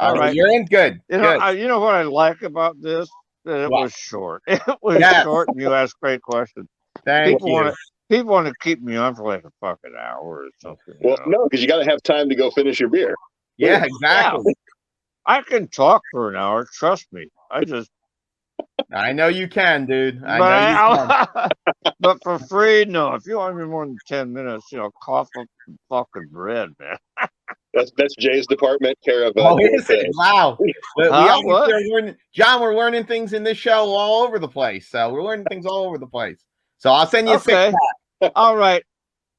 All right. You're in good. Good. You know what I like about this? That it What? was short. It was short, and you asked great questions. Thank you. People want to keep me on for like a fucking hour or something. Well, no, because you got to have time to go finish your beer. Yeah, exactly. Yeah. I can talk for an hour. Trust me. I know you can, dude. I know you can. But for free, no. If you want me more than 10 minutes, cough up some fucking bread, man. That's Jay's department, care of. Oh, is it? Wow. We What? are learning, John, we're learning things in this show all over the place. So we're learning things all over the place. So I'll send you a Okay. All right.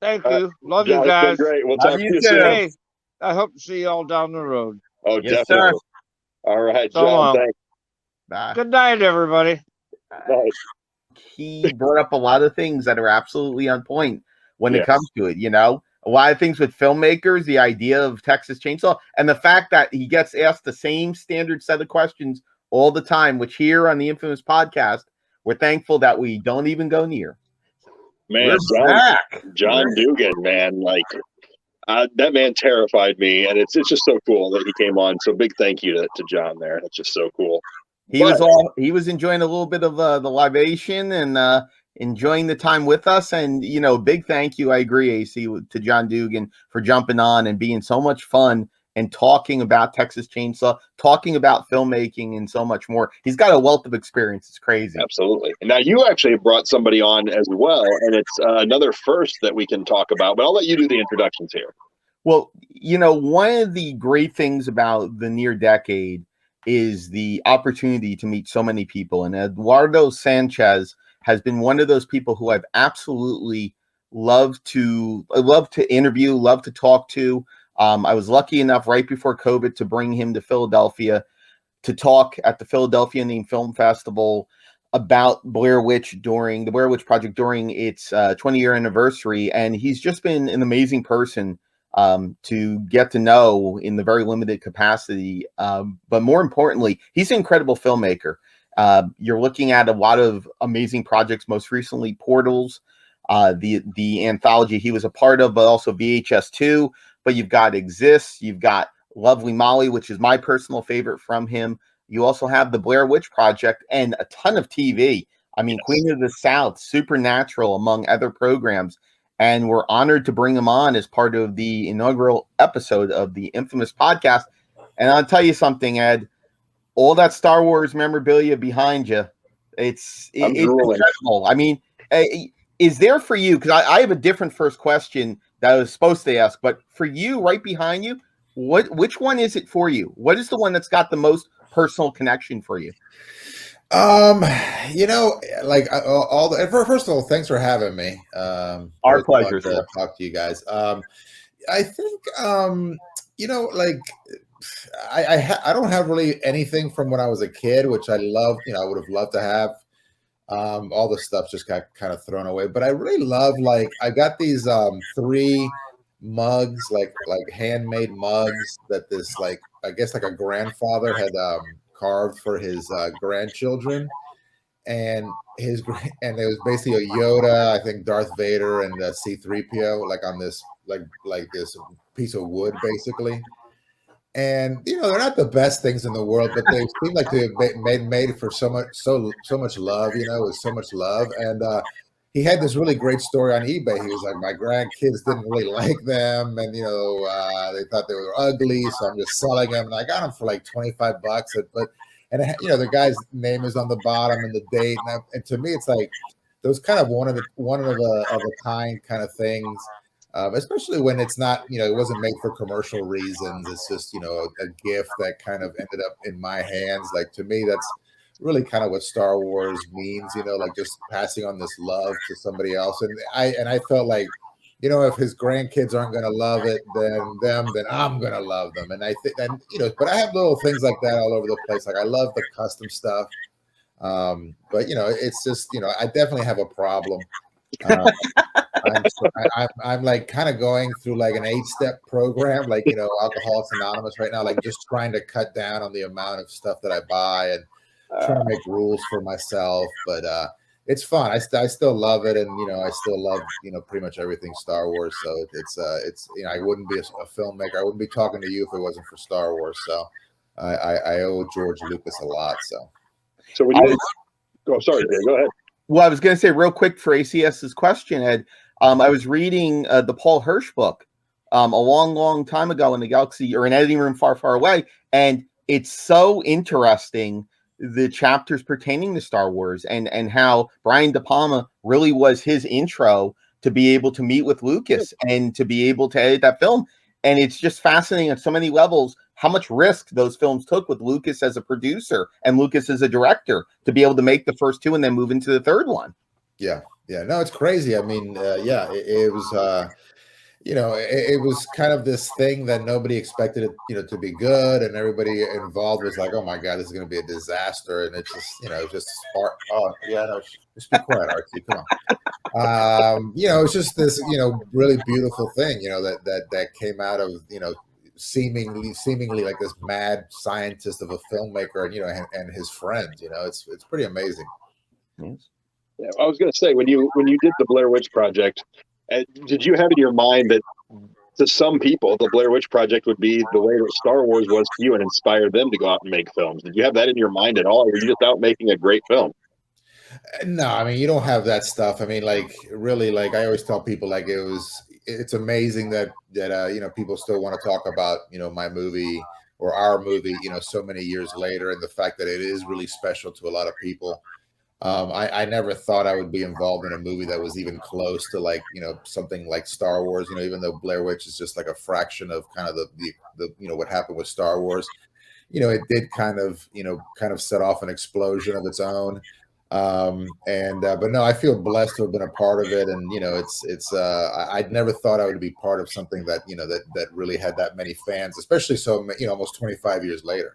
Thank you. Love John, you guys. it's been great. We'll Love talk to you you too. soon. Hey, I hope to see you all down the road. Oh, Yes, definitely. sir. All right, So John. long. Thanks. Bye. Good night, everybody. Bye. He brought up a lot of things that are absolutely on point when Yes. it comes to it. A lot of things with filmmakers, the idea of Texas Chainsaw, and the fact that he gets asked the same standard set of questions all the time, which here on the Infamous Podcast, we're thankful that we don't even go near. Man, We're back. John Dugan, man, that man terrified me, and it's just so cool that he came on. So big thank you to John there. That's just so cool. He was enjoying a little bit of the libation and enjoying the time with us. And big thank you. I agree, AC, to John Dugan for jumping on and being so much fun and talking about Texas Chainsaw, talking about filmmaking, and so much more. He's got a wealth of experience. It's crazy. Absolutely. And now you actually brought somebody on as well, and it's another first that we can talk about. But I'll let you do the introductions here. Well, one of the great things about the near decade is the opportunity to meet so many people. And Eduardo Sanchez has been one of those people who I've absolutely loved to interview, love to talk to. I was lucky enough right before COVID to bring him to Philadelphia to talk at the Philadelphia Indian Film Festival about Blair Witch during the Blair Witch Project during its 20-year anniversary. And he's just been an amazing person to get to know in the very limited capacity. But more importantly, he's an incredible filmmaker. You're looking at a lot of amazing projects, most recently Portals, the anthology he was a part of, but also VHS2. But you've got Exists, you've got Lovely Molly, which is my personal favorite from him. You also have the Blair Witch Project and a ton of TV. I mean, yes. Queen of the South, Supernatural, among other programs. And we're honored to bring him on as part of the inaugural episode of the Infamous Podcast. And I'll tell you something, Ed, all that Star Wars memorabilia behind you, it's incredible. I mean, is there for you, because I have a different first question that I was supposed to ask, but for you right behind you, Which one is it for you? What is the one that's got the most personal connection for you? You know, like all the first of all, thanks for having me. Our pleasure, to sir. talk to you guys. I think you know, like I don't have really anything from when I was a kid, which I love. You know, I would have loved to have. All the stuff just got kind of thrown away, but I really love, like, I got these three mugs, like handmade mugs that this, like, I guess like a grandfather had carved for his grandchildren, and and it was basically a Yoda, I think Darth Vader, and C-3PO, like on this like this piece of wood basically. And you know, they're not the best things in the world, but they seem like they're made for so much love, you know, with so much love. And he had this really great story on eBay. He was like, my grandkids didn't really like them, and you know, they thought they were ugly, so I'm just selling them. And I got them for like $25. You know, the guy's name is on the bottom and the date, and to me, it's like those kind of one of a kind kind of things. Especially when it's not, you know, it wasn't made for commercial reasons. It's just, you know, a gift that kind of ended up in my hands. Like, to me, that's really kind of what Star Wars means, you know, like just passing on this love to somebody else. And I felt like, you know, if his grandkids aren't going to love it, then I'm going to love them. And I think, and you know, but I have little things like that all over the place. Like, I love the custom stuff. But you know, it's just, you know, I definitely have a problem. I'm like kind of going through like an 8-step program, like, you know, Alcoholics Anonymous right now, like just trying to cut down on the amount of stuff that I buy and trying to make rules for myself. But it's fun. I still love it, and you know, I still love, you know, pretty much everything Star Wars. So it's you know, I wouldn't be a filmmaker. I wouldn't be talking to you if it wasn't for Star Wars. So I owe George Lucas a lot. So when you sorry, Dave, go ahead. Well, I was going to say real quick for ACS's question, Ed. I was reading the Paul Hirsch book a long time ago in the galaxy, or an editing room far, far away, and it's so interesting, the chapters pertaining to Star Wars and how Brian De Palma really was his intro to be able to meet with Lucas and to be able to edit that film. And it's just fascinating on so many levels how much risk those films took with Lucas as a producer and Lucas as a director to be able to make the first two and then move into the third one. Yeah. No, it's crazy. I mean, it was, you know, it was kind of this thing that nobody expected it, you know, to be good, and everybody involved was like, "Oh my God, this is going to be a disaster," and it's just, you know, just spark. Oh yeah, no, just be quiet, Archie. Come on. You know, it's just this, you know, really beautiful thing, you know, that came out of, you know, seemingly like this mad scientist of a filmmaker, and you know, and his friends. You know, it's pretty amazing. Yes. Yeah, I was going to say, when you did the Blair Witch Project, did you have in your mind that to some people the Blair Witch Project would be the way that Star Wars was to you and inspire them to go out and make films? Did you have that in your mind at all, or were you just out making a great film? No, I mean, you don't have that stuff. I mean, like, really, like I always tell people, like, it's amazing that you know, people still want to talk about, you know, my movie or our movie, you know, so many years later, and the fact that it is really special to a lot of people. I never thought I would be involved in a movie that was even close to, like, you know, something like Star Wars, you know, even though Blair Witch is just like a fraction of kind of the you know, what happened with Star Wars. You know, it did kind of set off an explosion of its own. But no, I feel blessed to have been a part of it. And, you know, I'd never thought I would be part of something that, you know, that really had that many fans, especially so, you know, almost 25 years later.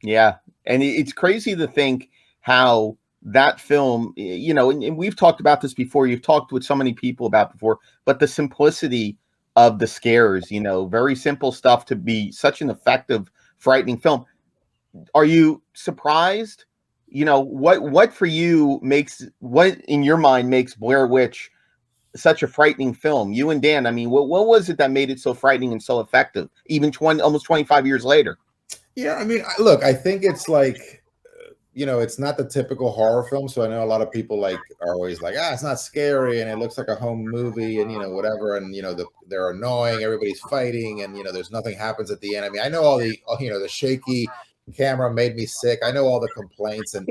Yeah. And it's crazy to think how that film, you know, and we've talked about this before, you've talked with so many people about before, but the simplicity of the scares, you know, very simple stuff to be such an effective, frightening film. Are you surprised? You know, what for you what in your mind makes Blair Witch such a frightening film? You and Dan, I mean, what was it that made it so frightening and so effective, even almost 25 years later? Yeah, I mean, look, I think it's like, you know, it's not the typical horror film. So I know a lot of people like are always like, it's not scary and it looks like a home movie and, you know, whatever. And, you know, they're annoying. Everybody's fighting and, you know, there's nothing happens at the end. I mean, I know all you know, the shaky camera made me sick. I know all the complaints and,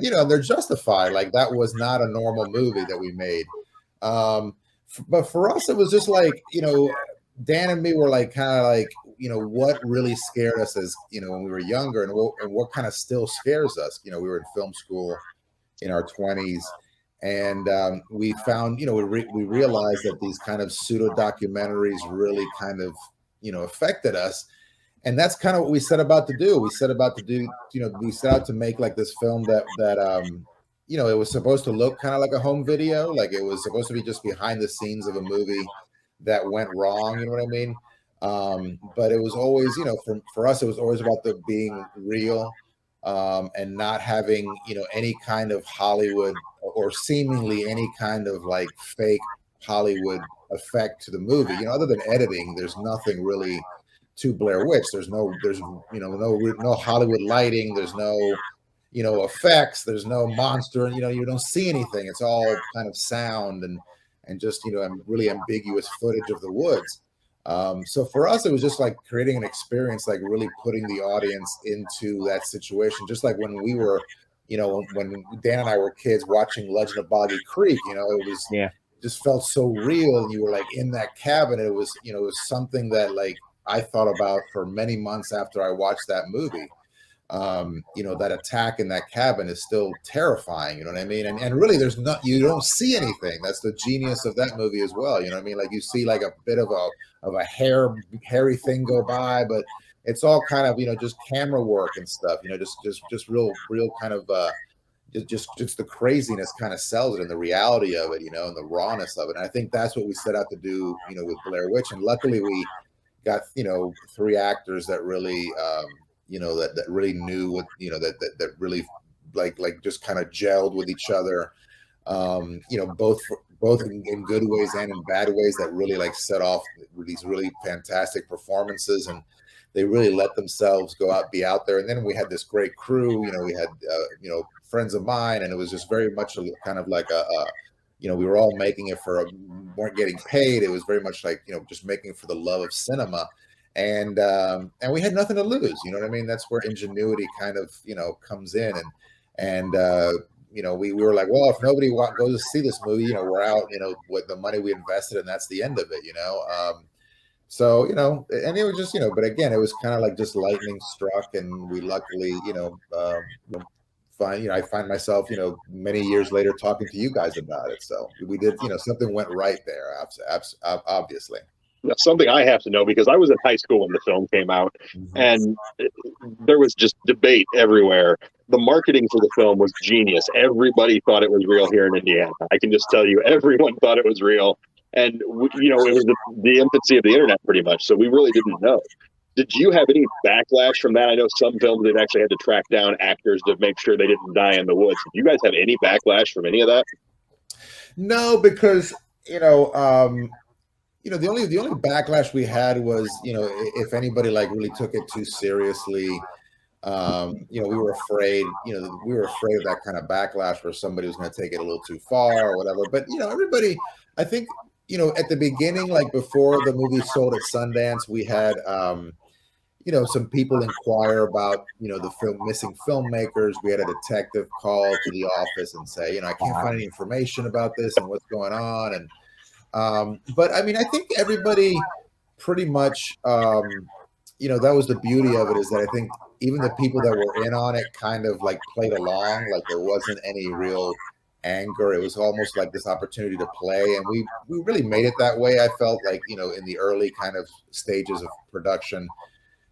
you know, they're justified. Like, that was not a normal movie that we made. But for us, it was just like, you know, Dan and me were like, kind of like, what really scared us as, when we were younger, and what kind of still scares us. We were in film school in our 20s, and we found, we realized that these kind of pseudo documentaries really kind of, affected us. And that's kind of what we set about to do. We set out to make like this film that it was supposed to look kind of like a home video. Like it was supposed to be just behind the scenes of a movie that went wrong. You know what I mean? But it was always, for us, it was always about the being real, and not having, any kind of Hollywood or seemingly any kind of like fake Hollywood effect to the movie. Other than editing, there's nothing really to Blair Witch. There's no Hollywood lighting. There's no, effects. There's no monster. You don't see anything. It's all kind of sound and just, really ambiguous footage of the woods. So for us, it was just like creating an experience, like really putting the audience into that situation. Just like when we were, when Dan and I were kids watching Legend of Boggy Creek, it was, just felt so real. You were like in that cabin. It was, it was something that like I thought about for many months after I watched that movie. That attack in that cabin is still terrifying. You know what I mean? And really, you don't see anything. That's the genius of that movie as well. You know what I mean? Like you see like a bit of a hairy thing go by, but it's all kind of, just camera work and stuff. Just real kind of just the craziness kind of sells it, and the reality of it, and the rawness of it. And I think that's what we set out to do, with Blair Witch. And luckily, we got 3 actors that really that really knew what that really like just kind of gelled with each other, both in good ways and in bad ways, that really like set off these really fantastic performances, and they really let themselves be out there. And then we had this great crew. We had friends of mine, and it was just very much kind of like we were all making it weren't getting paid. It was very much like, just making it for the love of cinema. And we had nothing to lose. You know what I mean? That's where ingenuity kind of, comes in. And we were like, well, if nobody goes to see this movie, we're out, with the money we invested, and that's the end of it, So, and it was just, but again, it was kind of like just lightning struck, and we luckily, I find myself, many years later talking to you guys about it. So we did, something went right there, obviously. That's something I have to know, because I was in high school when the film came out, and there was just debate everywhere. The marketing for the film was genius. Everybody thought it was real here in Indiana. I can just tell you, everyone thought it was real. And, it was the infancy of the internet pretty much. So we really didn't know. Did you have any backlash from that? I know some films they've actually had to track down actors to make sure they didn't die in the woods. Did you guys have any backlash from any of that? No, because, the only backlash we had was, if anybody like really took it too seriously, we were afraid, of that kind of backlash where somebody was going to take it a little too far or whatever. But, everybody, I think, at the beginning, like before the movie sold at Sundance, we had, some people inquire about, the missing filmmakers. We had a detective call to the office and say, I can't find any information about this and what's going on. And, but I mean, I think everybody pretty much, that was the beauty of it, is that I think even the people that were in on it kind of like played along, like there wasn't any real anger. It was almost like this opportunity to play, and we really made it that way. I felt like, in the early kind of stages of production,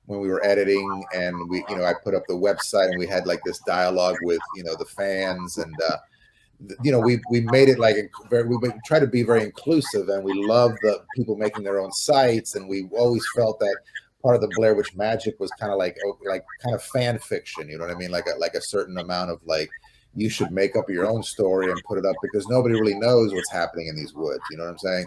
when we were editing, and I put up the website, and we had like this dialogue with, the fans, and we made it like we try to be very inclusive, and we love the people making their own sites, and we always felt that part of the Blair Witch magic was kind of like kind of fan fiction, you know what I mean? Like a certain amount of like, you should make up your own story and put it up, because nobody really knows what's happening in these woods. You know what I'm saying?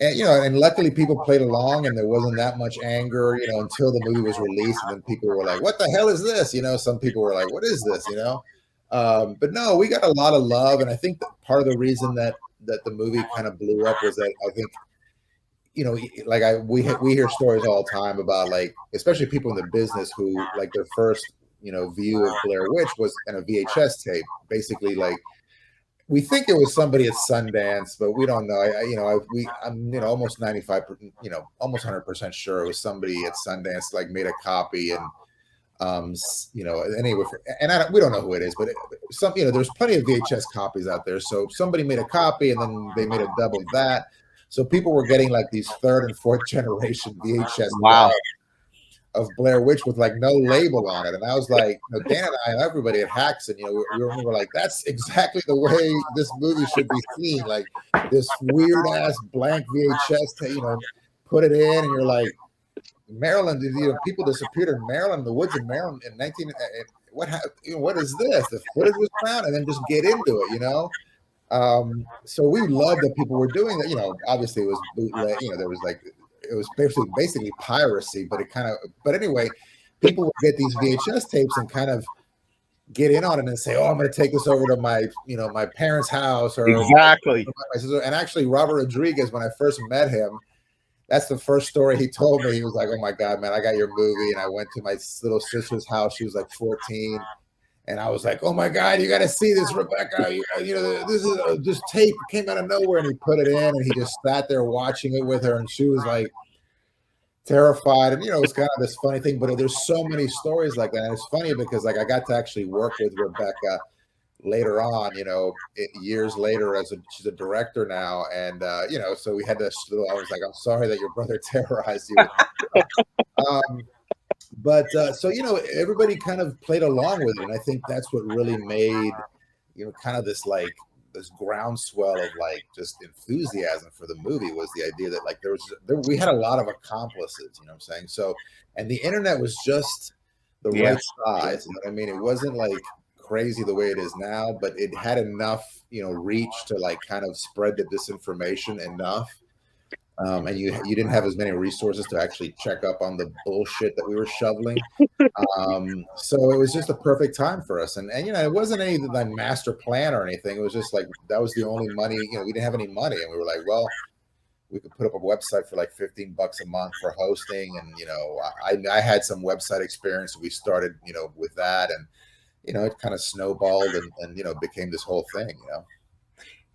And and luckily people played along, and there wasn't that much anger, until the movie was released, and then people were like, "What the hell is this?" Some people were like, "What is this?" But no, we got a lot of love, and I think that part of the reason that the movie kind of blew up was that I think, we hear stories all the time about, like, especially people in the business who, like, their first view of Blair Witch was in a VHS tape. Basically, like, we think it was somebody at Sundance, but we don't know. I'm almost 95%, almost 100% sure it was somebody at Sundance like made a copy and anyway, we don't know who it is, but there's plenty of VHS copies out there. So somebody made a copy and then they made a double of that. So people were getting like these third and fourth generation VHS of Blair Witch with like no label on it. And I was like, Dan and I and everybody at Hacks, and we were like, that's exactly the way this movie should be seen. Like this weird ass blank VHS, put it in, and you're like, Maryland, people disappeared in Maryland, the woods in Maryland in 19. What is this? The footage was found, and then just get into it, So we loved that people were doing that. Obviously it was bootleg. There was like it was basically piracy, but anyway, people would get these VHS tapes and kind of get in on it and say, "Oh, I'm going to take this over to my parents' house," or exactly. And actually, Robert Rodriguez, when I first met him, that's the first story he told me. He was like, "Oh my God, man, I got your movie." And I went to my little sister's house. She was like 14. And I was like, "Oh my God, you got to see this, Rebecca. This tape came out of nowhere." And he put it in and he just sat there watching it with her. And she was like terrified. And, it's kind of this funny thing, but there's so many stories like that. And it's funny because like I got to actually work with Rebecca later on, years later she's a director now. And, so we had this little, I was like, "I'm sorry that your brother terrorized you." But everybody kind of played along with it. And I think that's what really made, kind of this groundswell of like just enthusiasm for the movie was the idea that like we had a lot of accomplices, you know what I'm saying? So, and the internet was just the right size. You know what I mean? It wasn't like crazy the way it is now, but it had enough, reach to like kind of spread the disinformation enough. And you didn't have as many resources to actually check up on the bullshit that we were shoveling. So it was just a perfect time for us. And it wasn't any like master plan or anything. It was just like, that was the only money, we didn't have any money. And we were like, well, we could put up a website for like $15 a month for hosting. And, I had some website experience. So we started, with that, and, it kind of snowballed and became this whole thing,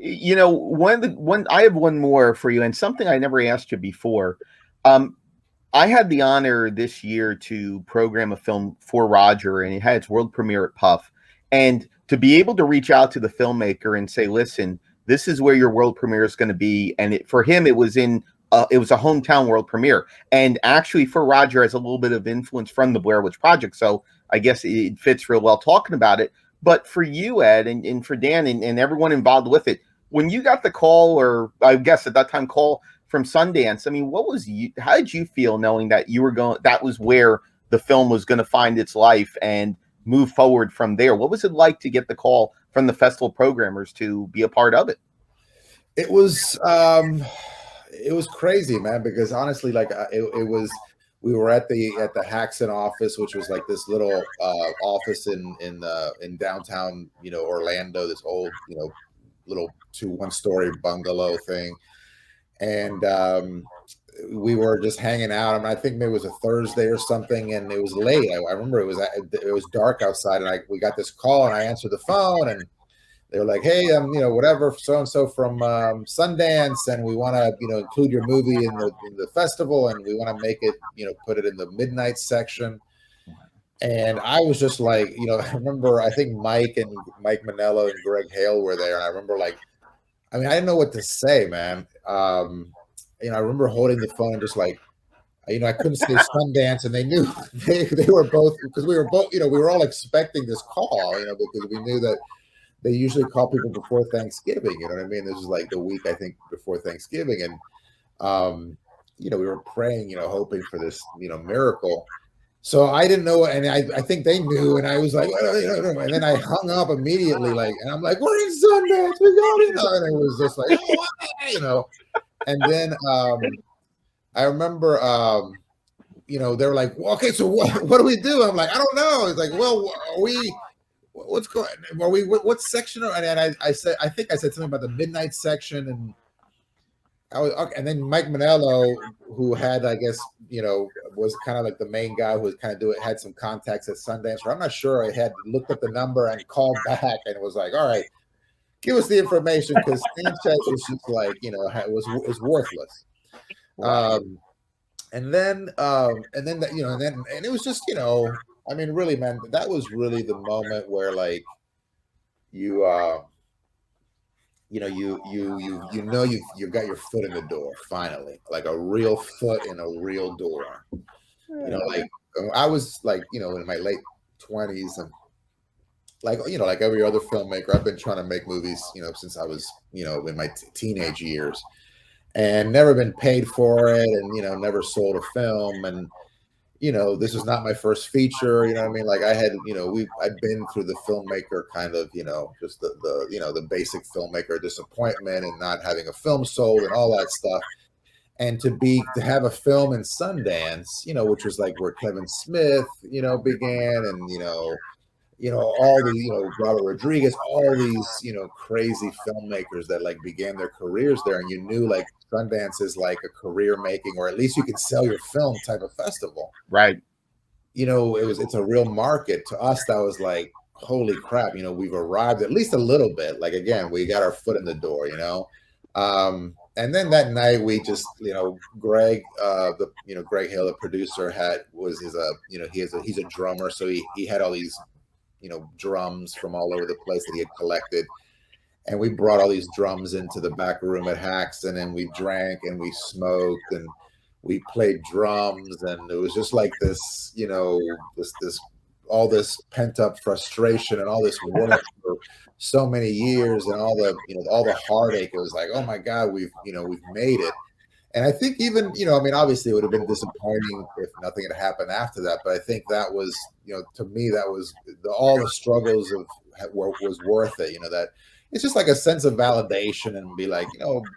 I have one more for you, and something I never asked you before. I had the honor this year to program a film for Roger, and it had its world premiere at Puff. And to be able to reach out to the filmmaker and say, "Listen, this is where your world premiere is going to be," and for him, it was a hometown world premiere, and actually for Roger, has a little bit of influence from the Blair Witch Project, so I guess it fits real well talking about it. But for you, Ed, and for Dan, and everyone involved with it, when you got the call, or I guess at that time call from Sundance, I mean, how did you feel knowing that that was where the film was going to find its life and move forward from there? What was it like to get the call from the festival programmers to be a part of it? It was crazy, man, because honestly, like we were at the Haxon office, which was like this little office in downtown, Orlando, this old, little 1-story bungalow thing. And we were just hanging out. I mean, I think maybe it was a Thursday or something, and it was late. I remember it was dark outside, and we got this call, and I answered the phone, and they were like, "Hey, whatever, so and so from Sundance, and we want to, include your movie in the festival, and we want to make it, put it in the midnight section." And I was just like, I remember, I think Mike Manello and Greg Hale were there, and I remember I didn't know what to say, man. I remember holding the phone and just like, I couldn't say Sundance, and they knew they were both, because we were both, we were all expecting this call, because we knew that they usually call people before Thanksgiving. You know what I mean? This was like the week, I think, before Thanksgiving, and we were praying, hoping for this, miracle. So I didn't know, and I think they knew, and I was like, and then I hung up immediately, and I'm like, "We're in Sundance, we got it," and it was just like, and then I remember, they were like, "Well, okay, so what do we do?" I'm like, "I don't know." It's like, "Well, what's going? What section?" And I said, I think I said something about the midnight section, and I was okay. And then Mike Manello, who had, I guess, was kind of like the main guy who was kind of had some contacts at Sundance. Or I'm not sure. I had looked up the number and called back, and it was like, "All right, give us the information, because Sanchez was just like, was worthless. And then and it was just, I mean, really, man, that was really the moment where like you you've got your foot in the door finally, like a real foot in a real door. Like I was like, in my late 20s, and like, like every other filmmaker, I've been trying to make movies, since I was, in my teenage years, and never been paid for it, and never sold a film. And this was not my first feature, what I mean? Like I had, I'd been through the filmmaker kind of, just the basic filmmaker disappointment and not having a film sold and all that stuff. And to have a film in Sundance, which was like where Kevin Smith, began, and all the, Robert Rodriguez, all these, crazy filmmakers that like began their careers there. And you knew like Sundance is like a career making, or at least you can sell your film type of festival. Right. It's a real market. To us, that was like, holy crap, we've arrived at least a little bit. Like, again, we got our foot in the door, and then that night we just, Greg, Greg Hill, the producer, he's a drummer. So he had all these, drums from all over the place that he had collected. And we brought all these drums into the back room at Hacks, and then we drank and we smoked and we played drums. And it was just like this, all this pent up frustration and all this work for so many years, and all the heartache. It was like, oh my God, we've made it. And I think even, I mean, obviously it would have been disappointing if nothing had happened after that. But I think that was, to me, that was all the struggles was worth it. That it's just like a sense of validation, and be like,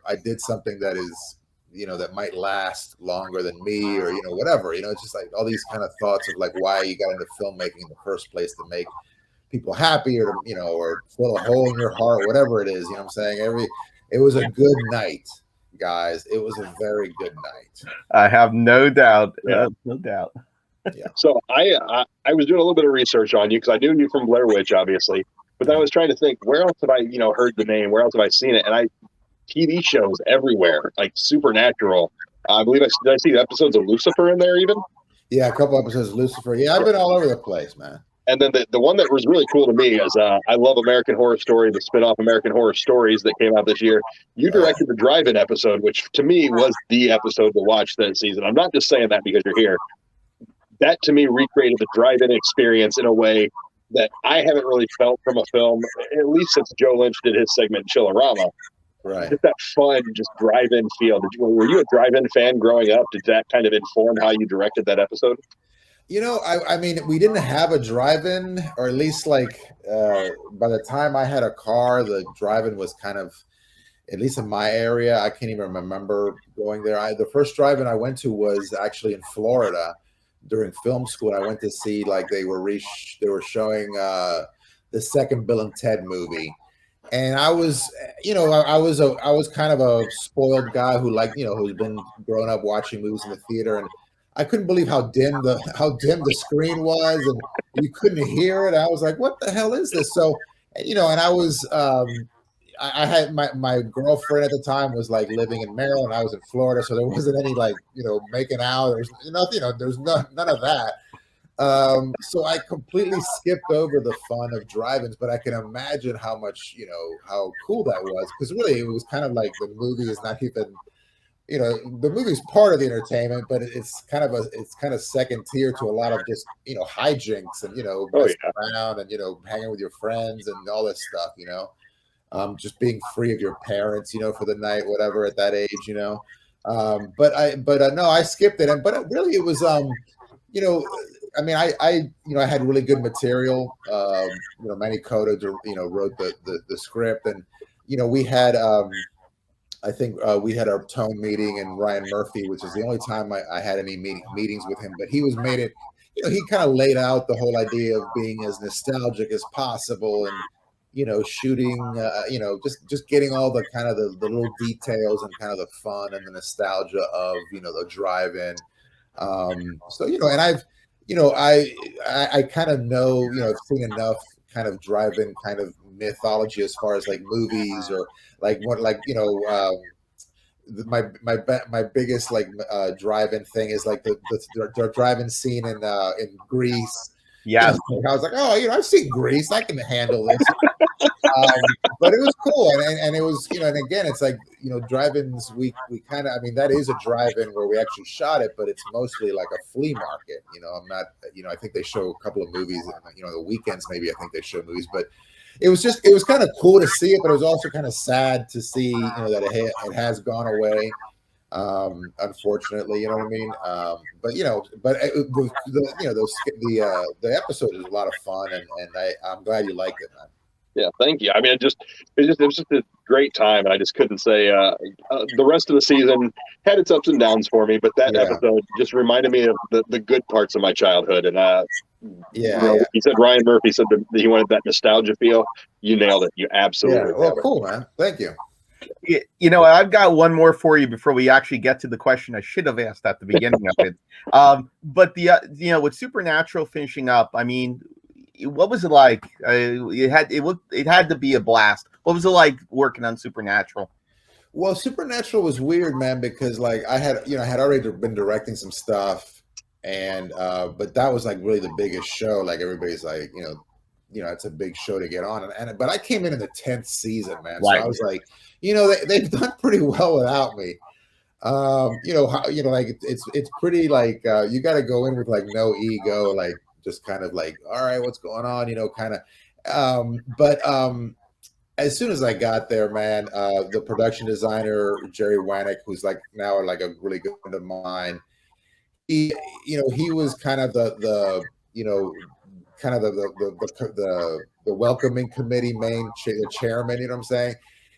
I did something that is, that might last longer than me, or, whatever, it's just like all these kind of thoughts of like why you got into filmmaking in the first place, to make people happy, or, or fill a hole in your heart, whatever it is, what I'm saying? It was a good night, guys. It was a very good night. I have no doubt. No doubt. Yeah. So I was doing a little bit of research on you, because I knew you from Blair Witch, obviously, but then I was trying to think, where else have I, heard the name? Where else have I seen it? And TV shows everywhere, like Supernatural. I believe did I see episodes of Lucifer in there even? Yeah, a couple episodes of Lucifer. Yeah, I've been all over the place, man. And then the one that was really cool to me is I love American Horror Story, the spinoff American Horror Stories that came out this year. You directed the drive-in episode, which to me was the episode to watch that season. I'm not just saying that because you're here. That to me recreated the drive-in experience in a way that I haven't really felt from a film, at least since Joe Lynch did his segment Chillerama. Right. Just that fun, just drive-in feel. Were you a drive-in fan growing up? Did that kind of inform how you directed that episode? I mean, we didn't have a drive-in, or at least like by the time I had a car, the drive-in was kind of, at least in my area, I can't even remember going there. The first drive-in I went to was actually in Florida during film school. I went to see, like, they were showing the second Bill and Ted movie. And I was, I was kind of a spoiled guy who who's been growing up watching movies in the theater, and I couldn't believe how dim the screen was, and you couldn't hear it. I was like, what the hell is this? So, and I was, I had my girlfriend at the time was like living in Maryland. I was in Florida, so there wasn't any like, making out. There was nothing, there's none of that. So I completely skipped over the fun of drive-ins, but I can imagine how much, how cool that was, because really it was kind of like the movie is not even, the movie's part of the entertainment, but it's kind of second tier to a lot of just, hijinks and, messing around and, hanging with your friends and all this stuff, just being free of your parents, for the night, whatever, at that age, but no, I skipped it. But really it was, I mean, I had really good material. Manny Cota, wrote the script, and we had, I think we had our tone meeting, and Ryan Murphy, which is the only time I had any meetings with him. But he was made it, he kind of laid out the whole idea of being as nostalgic as possible, and shooting, just getting all the kind of the little details and kind of the fun and the nostalgia of the drive-in. So and I've I kind of know, I've seen enough kind of drive-in kind of mythology as far as like movies or like what, like, my biggest like drive-in thing is like the drive-in scene in Greece. Yes. I was like, oh, I've seen Greece, I can handle this. But it was cool, and it was, and again, it's like, drive-ins. We kind of, I mean, that is a drive-in where we actually shot it, but it's mostly like a flea market. I'm not, I think they show a couple of movies. The weekends maybe I think they show movies, but it was kind of cool to see it, but it was also kind of sad to see, that it has gone away. Unfortunately, you know what I mean. The episode is a lot of fun, and I'm glad you liked it, man. Yeah, thank you. I mean, it was just a great time, and I just couldn't say the rest of the season had its ups and downs for me, but that episode just reminded me of the good parts of my childhood. And he said Ryan Murphy said that he wanted that nostalgia feel. You nailed it. You absolutely. Yeah. Well, cool, man. Thank you. I've got one more for you before we actually get to the question I should have asked at the beginning of it. But with Supernatural finishing up, I mean, what was it like? It had to be a blast. What was it like working on Supernatural? Well, Supernatural was weird, man, because like I had already been directing some stuff, and but that was like really the biggest show. Like everybody's like, it's a big show to get on, but I came in the 10th season, man. Right. So I was like, they've done pretty well without me. Like it's pretty like you got to go in with like no ego, like just kind of like, all right, what's going on, kind of. But as soon as I got there, man, the production designer Jerry Wanick, who's like now like a really good friend of mine, he was kind of the welcoming committee the chairman, you know what I'm saying?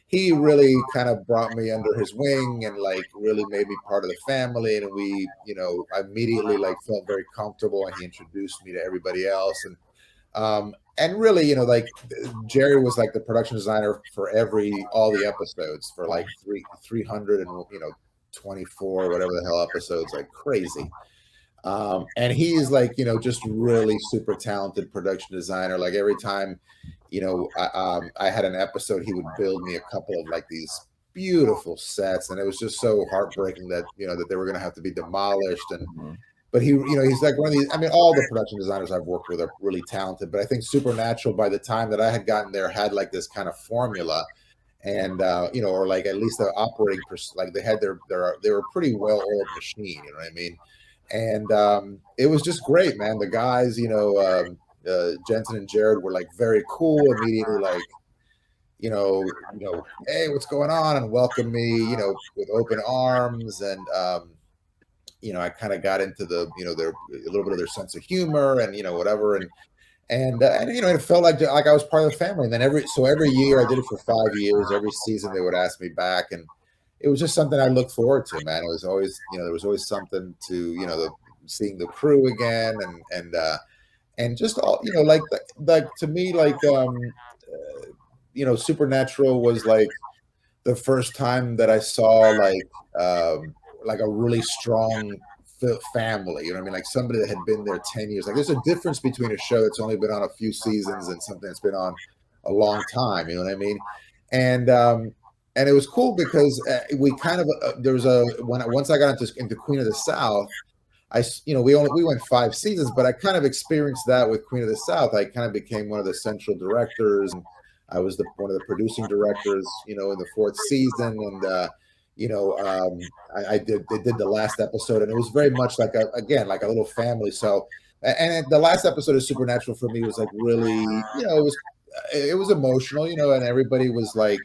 He really kind of brought me under his wing and like really made me part of the family. And we, I immediately like felt very comfortable, and he introduced me to everybody else. And really, like Jerry was like the production designer for all the episodes for like 324, whatever the hell episodes, like crazy. And he's like, just really super talented production designer. Like every time, I had an episode, he would build me a couple of like these beautiful sets, and it was just so heartbreaking that that they were going to have to be demolished. And but he, he's like one of these. I mean, all the production designers I've worked with are really talented, but I think Supernatural, by the time that I had gotten there, had like this kind of formula, and or like at least the operating, like they had they were a pretty well-oiled machine. You know what I mean? And it was just great, man. The guys, Jensen and Jared were like very cool, immediately like, hey, what's going on? And welcomed me, with open arms. And, I kind of got into their a little bit of their sense of humor and, whatever. And it felt like I was part of the family. And then every year, I did it for 5 years. Every season they would ask me back, and it was just something I looked forward to, man. It was always, there was always something to, seeing the crew again, and just all, like to me, like, Supernatural was like the first time that I saw like a really strong family, you know what I mean? Like somebody that had been there 10 years. Like there's a difference between a show that's only been on a few seasons and something that's been on a long time, you know what I mean? And it was cool because we kind of once I got into Queen of the South, we went 5 seasons, but I kind of experienced that with Queen of the South. I kind of became one of the central directors, and I was one of the producing directors, in the 4th season, and they did the last episode, and it was very much like a little family. So, and the last episode of Supernatural for me was like really, it was emotional, and everybody was like.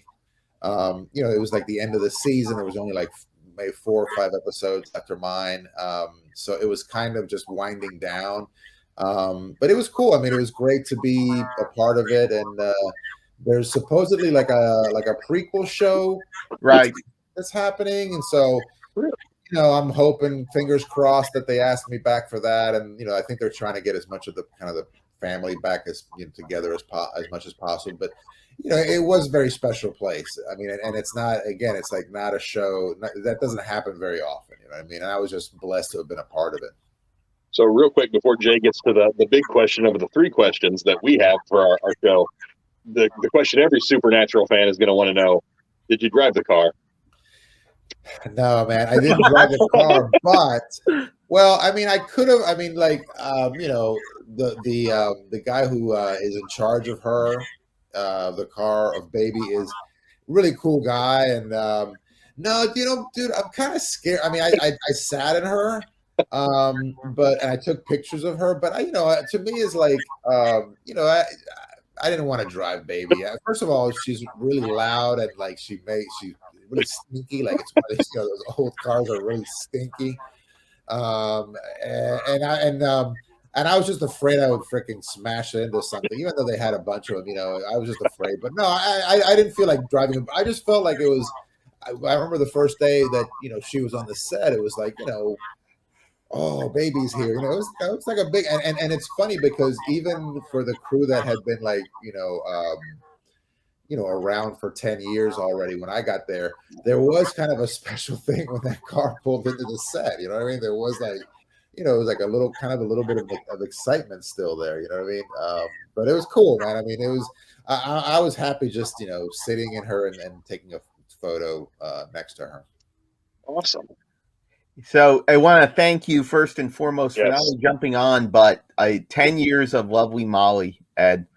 It was like the end of the season. There was only like maybe 4 or 5 episodes after mine. So it was kind of just winding down. But it was cool. I mean, it was great to be a part of it. And there's supposedly like a prequel show, right, that's happening. And so, I'm hoping, fingers crossed, that they ask me back for that. And, I think they're trying to get as much of the kind of the family back as together as much as possible. But it was a very special place. I mean, and it's not, again, it's like not a show that doesn't happen very often. You know what I mean? And I was just blessed to have been a part of it. So real quick, before Jay gets to the big question of the 3 questions that we have for our show, the question every Supernatural fan is going to want to know, did you drive the car? No, man, I didn't drive the car, but well, I mean, I could have. I mean, like, the guy who is in charge of her, the car of baby, is really cool guy, and no, dude, I'm kind of scared. I mean, I sat in her, but and I took pictures of her, but to me is like, I didn't want to drive baby. First of all, she's really loud and like she's really stinky. Like it's one of these, those old cars are really stinky. And I was just afraid I would freaking smash into something, even though they had a bunch of them. I was just afraid. But no, I didn't feel like driving. I just felt like it was. I remember the first day that she was on the set. It was like oh, baby's here. It's like a big and it's funny because even for the crew that had been like around for 10 years already, when I got there was kind of a special thing when that car pulled into the set. You know what I mean? There was like it was like a little bit of excitement still there. You know what I mean? But it was cool, man. I mean, it was I was happy just sitting in her and taking a photo next to her. Awesome. So I want to thank you first and foremost for Yes. not only jumping on, but 10 years of Lovely Molly, Ed.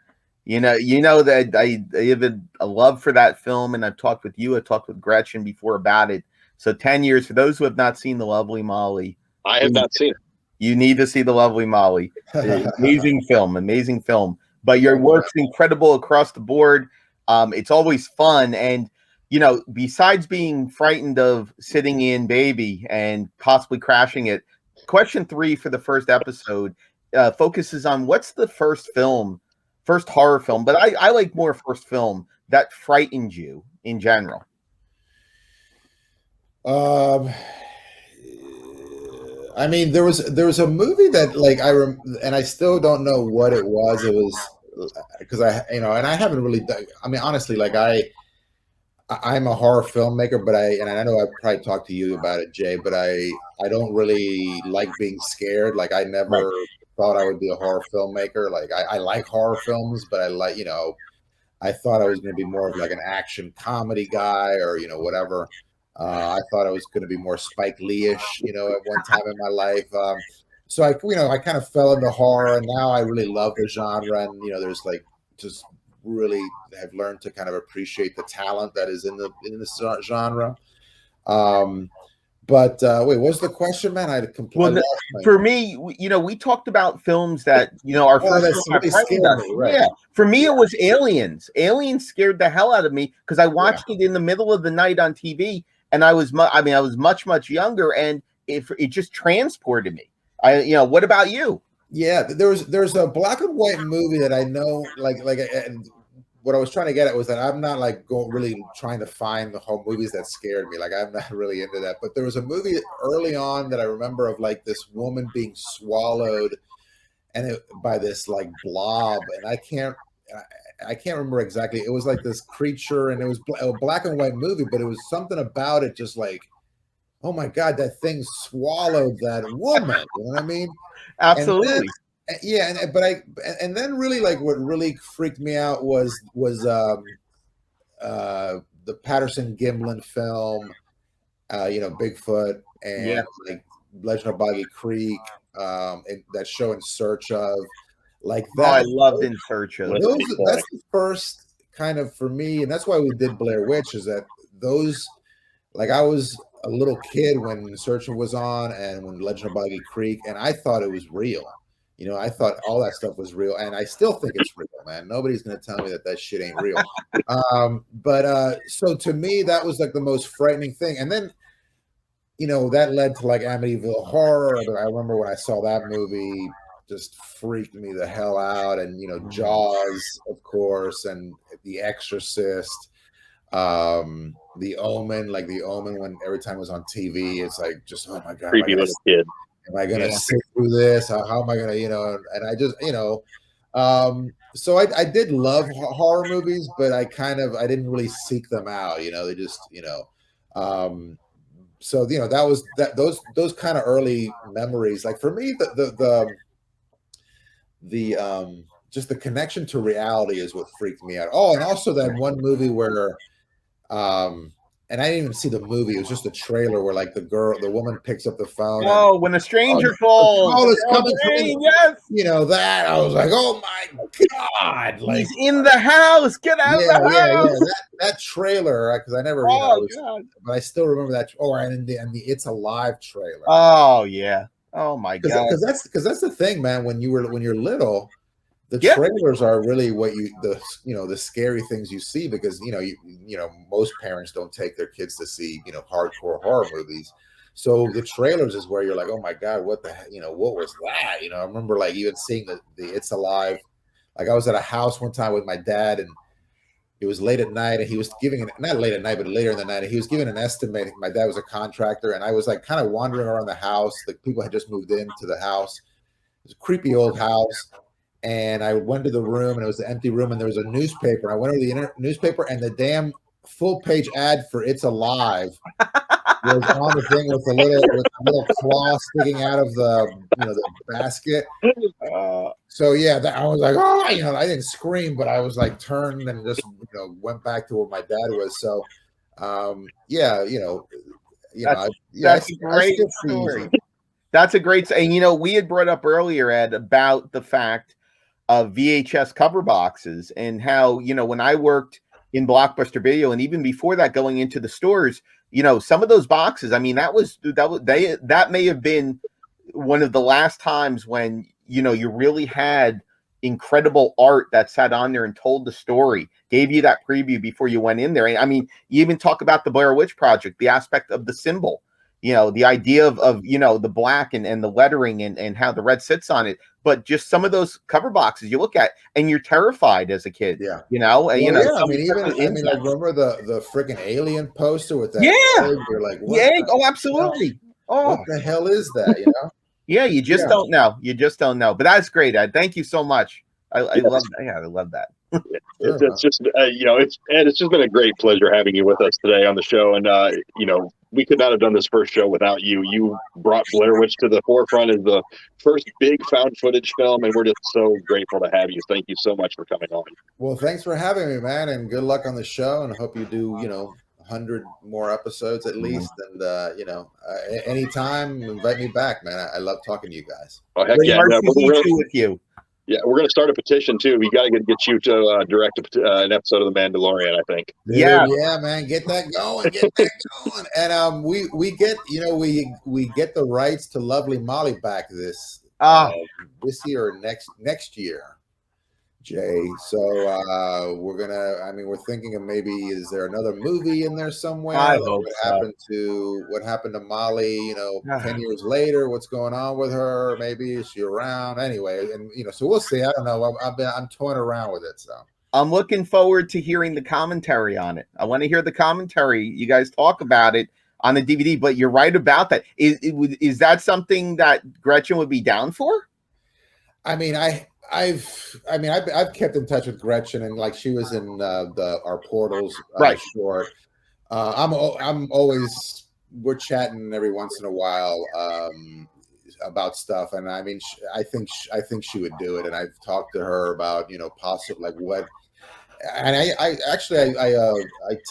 You know that I have a love for that film, and I've talked with you, I talked with Gretchen before about it. So 10 years, for those who have not seen The Lovely Molly. I have not seen it. You need to see The Lovely Molly. Amazing film. But your work's incredible across the board. It's always fun. And besides being frightened of sitting in baby and possibly crashing it, question 3 for the first episode focuses on what's the first horror film, but I like more first film that frightened you in general. I mean, there was a movie that like and I still don't know what it was. It was because and I haven't really done, I mean, honestly, like I'm a horror filmmaker, but I know I probably talked to you about it, Jay, but I don't really like being scared. Like I never thought I would be a horror filmmaker. Like I like horror films, but I like, I thought I was going to be more of like an action comedy guy or, whatever. I thought I was going to be more Spike Lee-ish, at one time in my life. So I kind of fell into horror, and now I really love the genre. And, there's like just really have learned to kind of appreciate the talent that is in this genre. But wait, what's the question, man? I completely lost for me, we talked about films that our first really scared me, right? Yeah, for me it was Aliens. Aliens scared the hell out of me because I watched it in the middle of the night on TV, and I was much younger, and it just transported me. What about you? Yeah, there's a black and white movie that I know, and what I was trying to get at was that I'm not like really trying to find the whole movies that scared me. Like I'm not really into that. But there was a movie early on that I remember of like this woman being swallowed, by this like blob, and I can't remember exactly. It was like this creature, and it was a black and white movie, but it was something about it just like, oh my God, that thing swallowed that woman. You know what I mean? Absolutely. And then really like what really freaked me out was the Patterson Gimlin film, Bigfoot and like Legend of Boggy Creek, and that show In Search Of, like that. I loved In Search Of. That's the first kind of, for me, and that's why we did Blair Witch, is that those, like I was a little kid when In Search Of was on and when Legend of Boggy Creek, and I thought it was real. I thought all that stuff was real, and I still think it's real, man. Nobody's going to tell me that shit ain't real. So to me, that was like the most frightening thing. And then, that led to like Amityville Horror. I remember when I saw that movie, just freaked me the hell out. And, Jaws, of course, and The Exorcist, The Omen, when every time it was on TV, it's like just, oh my God. Creepy little kid. Am I going to sit through this? How am I going to, and I just, so I did love horror movies, but I didn't really seek them out. They just, So that was those kind of early memories. Like for me, the just the connection to reality is what freaked me out. Oh, and also that one movie where and I didn't even see the movie. It was just a trailer where like the woman picks up the phone. Oh, when a stranger calls. Oh, it's coming from, yes. That I was like, oh my God. Like, he's in the house. Get out of the house. Yeah. That trailer, because I never, God. But I still remember that. Oh, and the It's Alive trailer. Oh yeah. Oh my God. Because that's the thing, man. When you're little, the trailers are really what the scary things you see, because most parents don't take their kids to see hardcore horror movies. So the trailers is where you're like, oh my God, what the what was that? I remember like even seeing the It's Alive. Like I was at a house one time with my dad, and it was late at night, and he was giving not late at night, but later in the night, and he was giving an estimate. My dad was a contractor, and I was like kind of wandering around the house. Like people had just moved into the house. It was a creepy old house. And I went to the room, and it was an empty room, and there was a newspaper. I went to the newspaper, and the damn full-page ad for It's Alive was on the thing with a little claw sticking out of the basket. So yeah, I was like, oh, I didn't scream, but I was like turned and just went back to where my dad was. So that's a great story. That's a great, and we had brought up earlier, Ed, about the fact of VHS cover boxes, and how when I worked in Blockbuster Video, and even before that, going into the stores, some of those boxes, I mean, that may have been one of the last times when you really had incredible art that sat on there and told the story, gave you that preview before you went in there. And I mean, you even talk about the Blair Witch Project, the aspect of the symbol, the idea of the black and the lettering and how the red sits on it. But just some of those cover boxes you look at and you're terrified as a kid. Yeah. I mean, I remember the freaking Alien poster with that. Yeah. You're like, oh, absolutely. What the hell is that? Yeah, you just don't know. You just don't know. But that's great, Ed. Thank you so much. I love that. Yeah, I love that. It's just it's just been a great pleasure having you with us today on the show. And we could not have done this first show without you. You brought Blair Witch to the forefront as the first big found footage film, and we're just so grateful to have you. Thank you so much for coming on. Well, thanks for having me, man, and good luck on the show. And I hope you do 100 more episodes at least. And anytime, invite me back, man. I love talking to you guys. Oh heck yeah! With you. Yeah, we're going to start a petition too. We got to get you to direct an episode of The Mandalorian, I think. Yeah, man, get that going, And we get we get the rights to Lovely Molly back this year or next year, Jay. So we're thinking of maybe, is there another movie in there somewhere? I hope what happened to Molly? 10 years later, what's going on with her? Maybe is she around anyway? And so we'll see. I don't know. I'm toying around with it. So I'm looking forward to hearing the commentary on it. I want to hear the commentary. You guys talk about it on the DVD. But you're right about that. Is that something that Gretchen would be down for? I mean, I've kept in touch with Gretchen, and like she was in our Portals short. We're chatting every once in a while about stuff, and I mean, I think she would do it, and I've talked to her about possibly like what. And I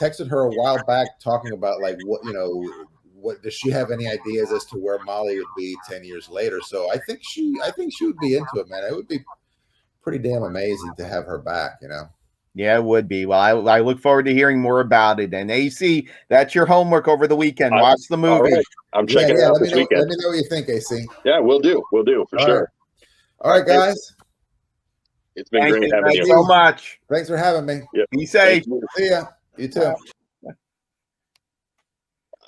texted her a while back talking about like what does she have any ideas as to where Molly would be 10 years later? So I think she would be into it, man. It would be pretty damn amazing to have her back, Yeah, it would be. Well, I look forward to hearing more about it. And AC, that's your homework over the weekend. Watch the movie. Right. I'm checking it out this weekend. Let me know what you think, AC. Yeah, we'll do for sure. All right, guys. It's been great having you. So much. Thanks for having me. Yep. Be safe. See ya. You too.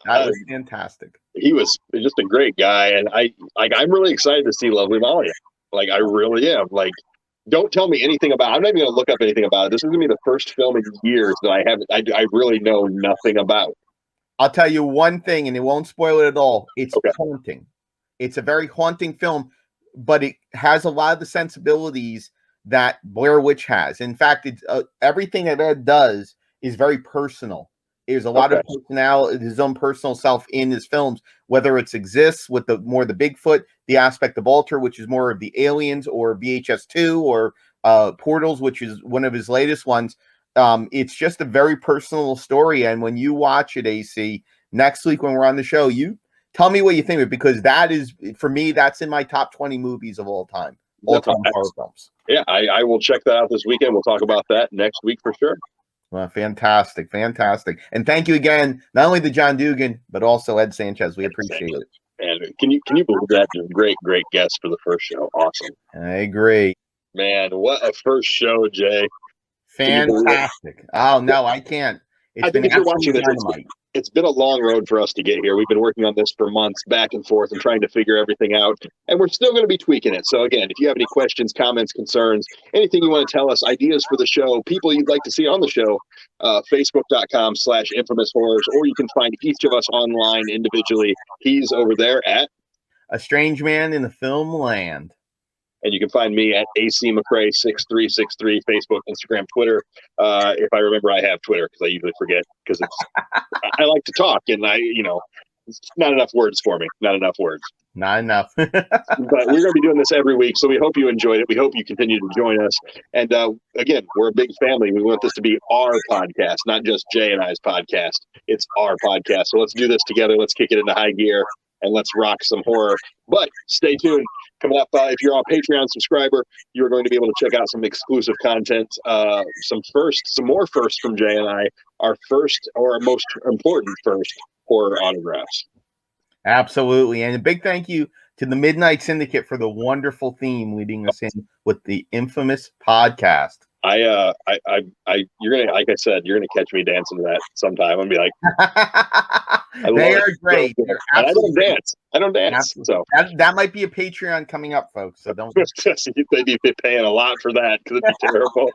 That was fantastic. He was just a great guy, and I'm really excited to see Lovely Molly. Like, I really am. Like, don't tell me anything about it. I'm not even going to look up anything about it. This is going to be the first film in years that I really know nothing about. I'll tell you one thing, and it won't spoil it at all. It's haunting. It's a very haunting film, but it has a lot of the sensibilities that Blair Witch has. In fact, it's everything that Ed does is very personal. There's a lot of personality, his own personal self in his films, whether it exists with the Bigfoot, the aspect of Alter, which is more of the aliens, or VHS2, or Portals, which is one of his latest ones. It's just a very personal story. And when you watch it, AC, next week when we're on the show, you tell me what you think of it, because that is, for me, that's in my top 20 movies of all time. All-time horror films. Yeah, I will check that out this weekend. We'll talk about that next week for sure. Well, fantastic. And thank you again, not only to John Dugan, but also Ed Sanchez. We appreciate it. And can you believe that? Just great guest for the first show. Awesome. I agree. Man, what a first show, Jay. Fantastic. Oh, no, I can't. I think if you're watching this, it's been a long road for us to get here. We've been working on this for months, back and forth, and trying to figure everything out. And we're still going to be tweaking it. So again, if you have any questions, comments, concerns, anything you want to tell us, ideas for the show, people you'd like to see on the show, Facebook.com/Infamous Horrors, or you can find each of us online individually. He's over there at A Strange Man in the Film Land. And you can find me at AC McCrae 6363, Facebook, Instagram, Twitter. If I remember, I have Twitter, because I usually forget, because I like to talk, and it's not enough words for me. Not enough words. Not enough. But we're going to be doing this every week, so we hope you enjoyed it. We hope you continue to join us. And again, we're a big family. We want this to be our podcast, not just Jay and I's podcast. It's our podcast. So let's do this together. Let's kick it into high gear, and let's rock some horror. But stay tuned. Coming up, if you're a Patreon subscriber, you're going to be able to check out some exclusive content, some more firsts from Jay and I, our first, or our most important first, horror autographs. Absolutely. And a big thank you to the Midnight Syndicate for the wonderful theme leading us in with the Infamous podcast. You're gonna, like I said, you're gonna catch me dancing to that sometime. I'm gonna be like, they are great. I don't dance. Absolutely. So that might be a Patreon coming up, folks. So don't. They'd be paying a lot for that, because it'd be terrible.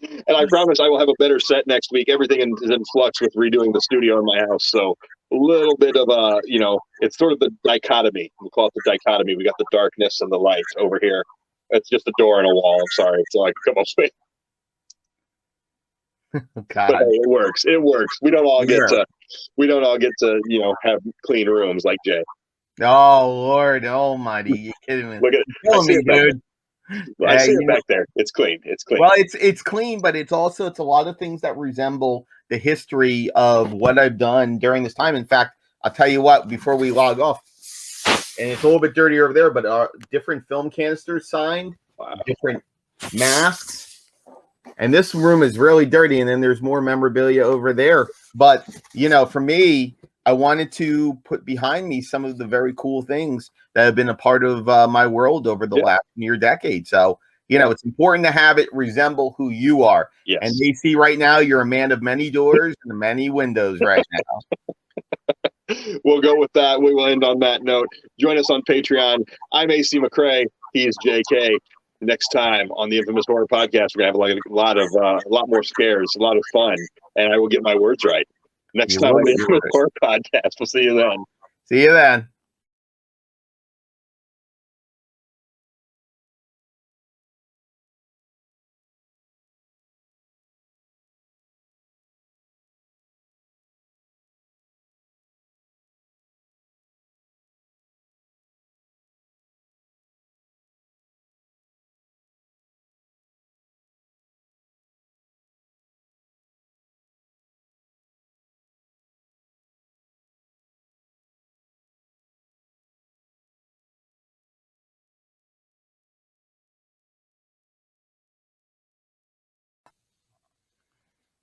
And I promise I will have a better set next week. Everything is in flux with redoing the studio in my house. So a little bit of it's sort of the dichotomy. We call it the dichotomy. We got the darkness and the light over here. It's just a door and a wall. I'm sorry. So I can come up with. God. But it works. We don't all get to have clean rooms like Jay. Oh Lord Almighty! You kidding me? Look at it, dude. I see it back there. It's clean. Well, it's clean, but it's a lot of things that resemble the history of what I've done during this time. In fact, I'll tell you what, before we log off, and it's a little bit dirty over there, but different film canisters signed, different masks, and this room is really dirty. And then there's more memorabilia over there. But for me, I wanted to put behind me some of the very cool things that have been a part of my world over the last near decade. So, it's important to have it resemble who you are. Yes. And they see right now you're a man of many doors and many windows right now. We'll go with that. We will end on that note. Join us on Patreon. I'm AC McCrae. He is JK. Next time on the Infamous Horror Podcast, we're going to have a lot more scares, a lot of fun, and I will get my words right. Next time on the Infamous Horror Podcast. We'll see you then. See you then.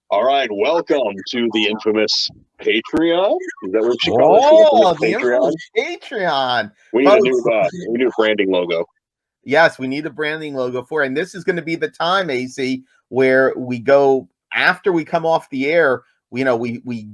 All right, welcome to the infamous Patreon. Is that what you call it? The infamous Patreon. We need a new branding logo. Yes, we need a branding logo for it. And this is going to be the time, AC, where we go after we come off the air. We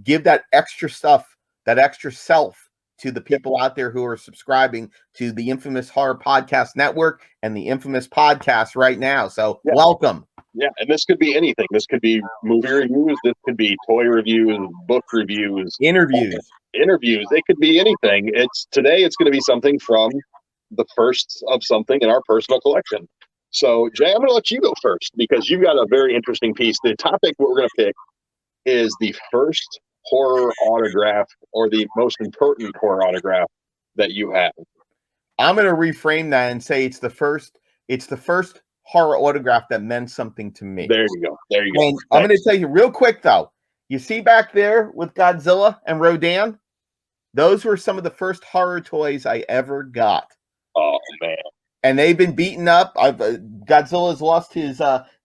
give that extra stuff, that extra self to the people out there who are subscribing to the Infamous Horror Podcast Network and the Infamous Podcast right now. So welcome. Yeah, and this could be anything. This could be movie reviews. This could be toy reviews, book reviews, interviews. It could be anything. Today it's going to be something from the first of something in our personal collection. So, Jay, I'm going to let you go first because you've got a very interesting piece. The topic what we're going to pick is the first horror autograph or the most important horror autograph that you have? I'm going to reframe that and say it's the first horror autograph that meant something to me. There you go. There you go. And I'm going to tell you real quick, though. You see back there with Godzilla and Rodan? Those were some of the first horror toys I ever got. Oh, man. And they've been beaten up. Godzilla's lost his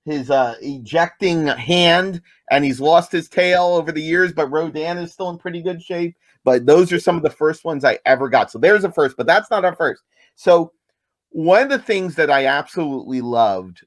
ejecting hand, and he's lost his tail over the years, but Rodan is still in pretty good shape. But those are some of the first ones I ever got. So there's a first, but that's not our first. So one of the things that I absolutely loved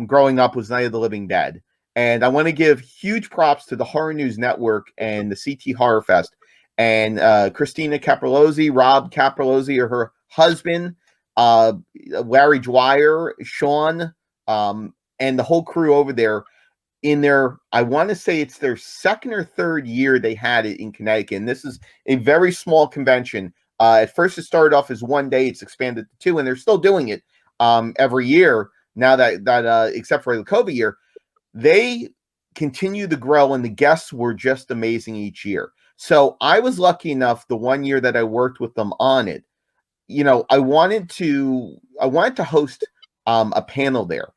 growing up was Night of the Living Dead. And I want to give huge props to the Horror News Network and the CT Horror Fest. And Christina Caprolozzi, Rob Caprolozzi, or her husband, Larry Dwyer, Sean, and the whole crew over there in their, I want to say it's their second or third year they had it in Connecticut. And this is a very small convention. At first it started off as 1 day. It's expanded to 2, and they're still doing it every year now that except for the COVID year. They continue to grow, and the guests were just amazing each year. So I was lucky enough the 1 year that I worked with them on it. You know, I wanted to host a panel there.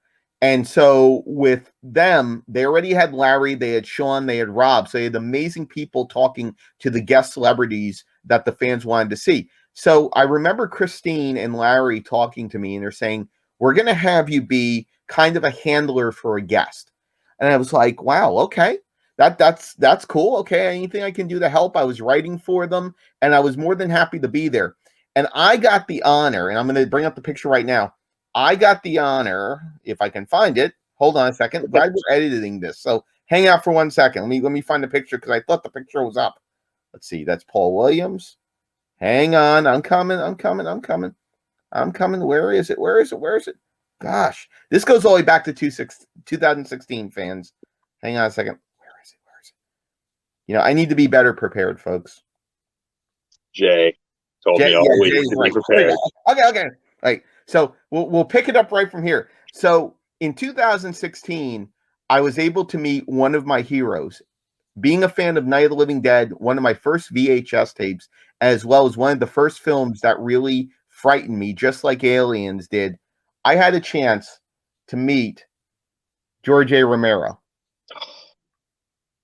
And so with them, they already had Larry, they had Sean, they had Rob. So they had amazing people talking to the guest celebrities that the fans wanted to see. So I remember Christine and Larry talking to me, and they're saying, we're going to have you be kind of a handler for a guest. And I was like, wow, okay. That's cool. Okay, anything I can do to help. I was writing for them, and I was more than happy to be there. And I got the honor, and I'm going to bring up the picture right now. I got the honor, if I can find it. Hold on a second. Glad we're editing this. So hang out for 1 second. Let me find the picture because I thought the picture was up. Let's see. That's Paul Williams. Hang on. I'm coming. Where is it? Gosh. This goes all the way back to 2016, fans. Hang on a second. Where is it? You know, I need to be better prepared, folks. Jay told me always to be prepared. Okay. Right. So we'll pick it up right from here. So in 2016, I was able to meet one of my heroes. Being a fan of Night of the Living Dead, one of my first VHS tapes, as well as one of the first films that really frightened me, just like Aliens did, I had a chance to meet George A. Romero.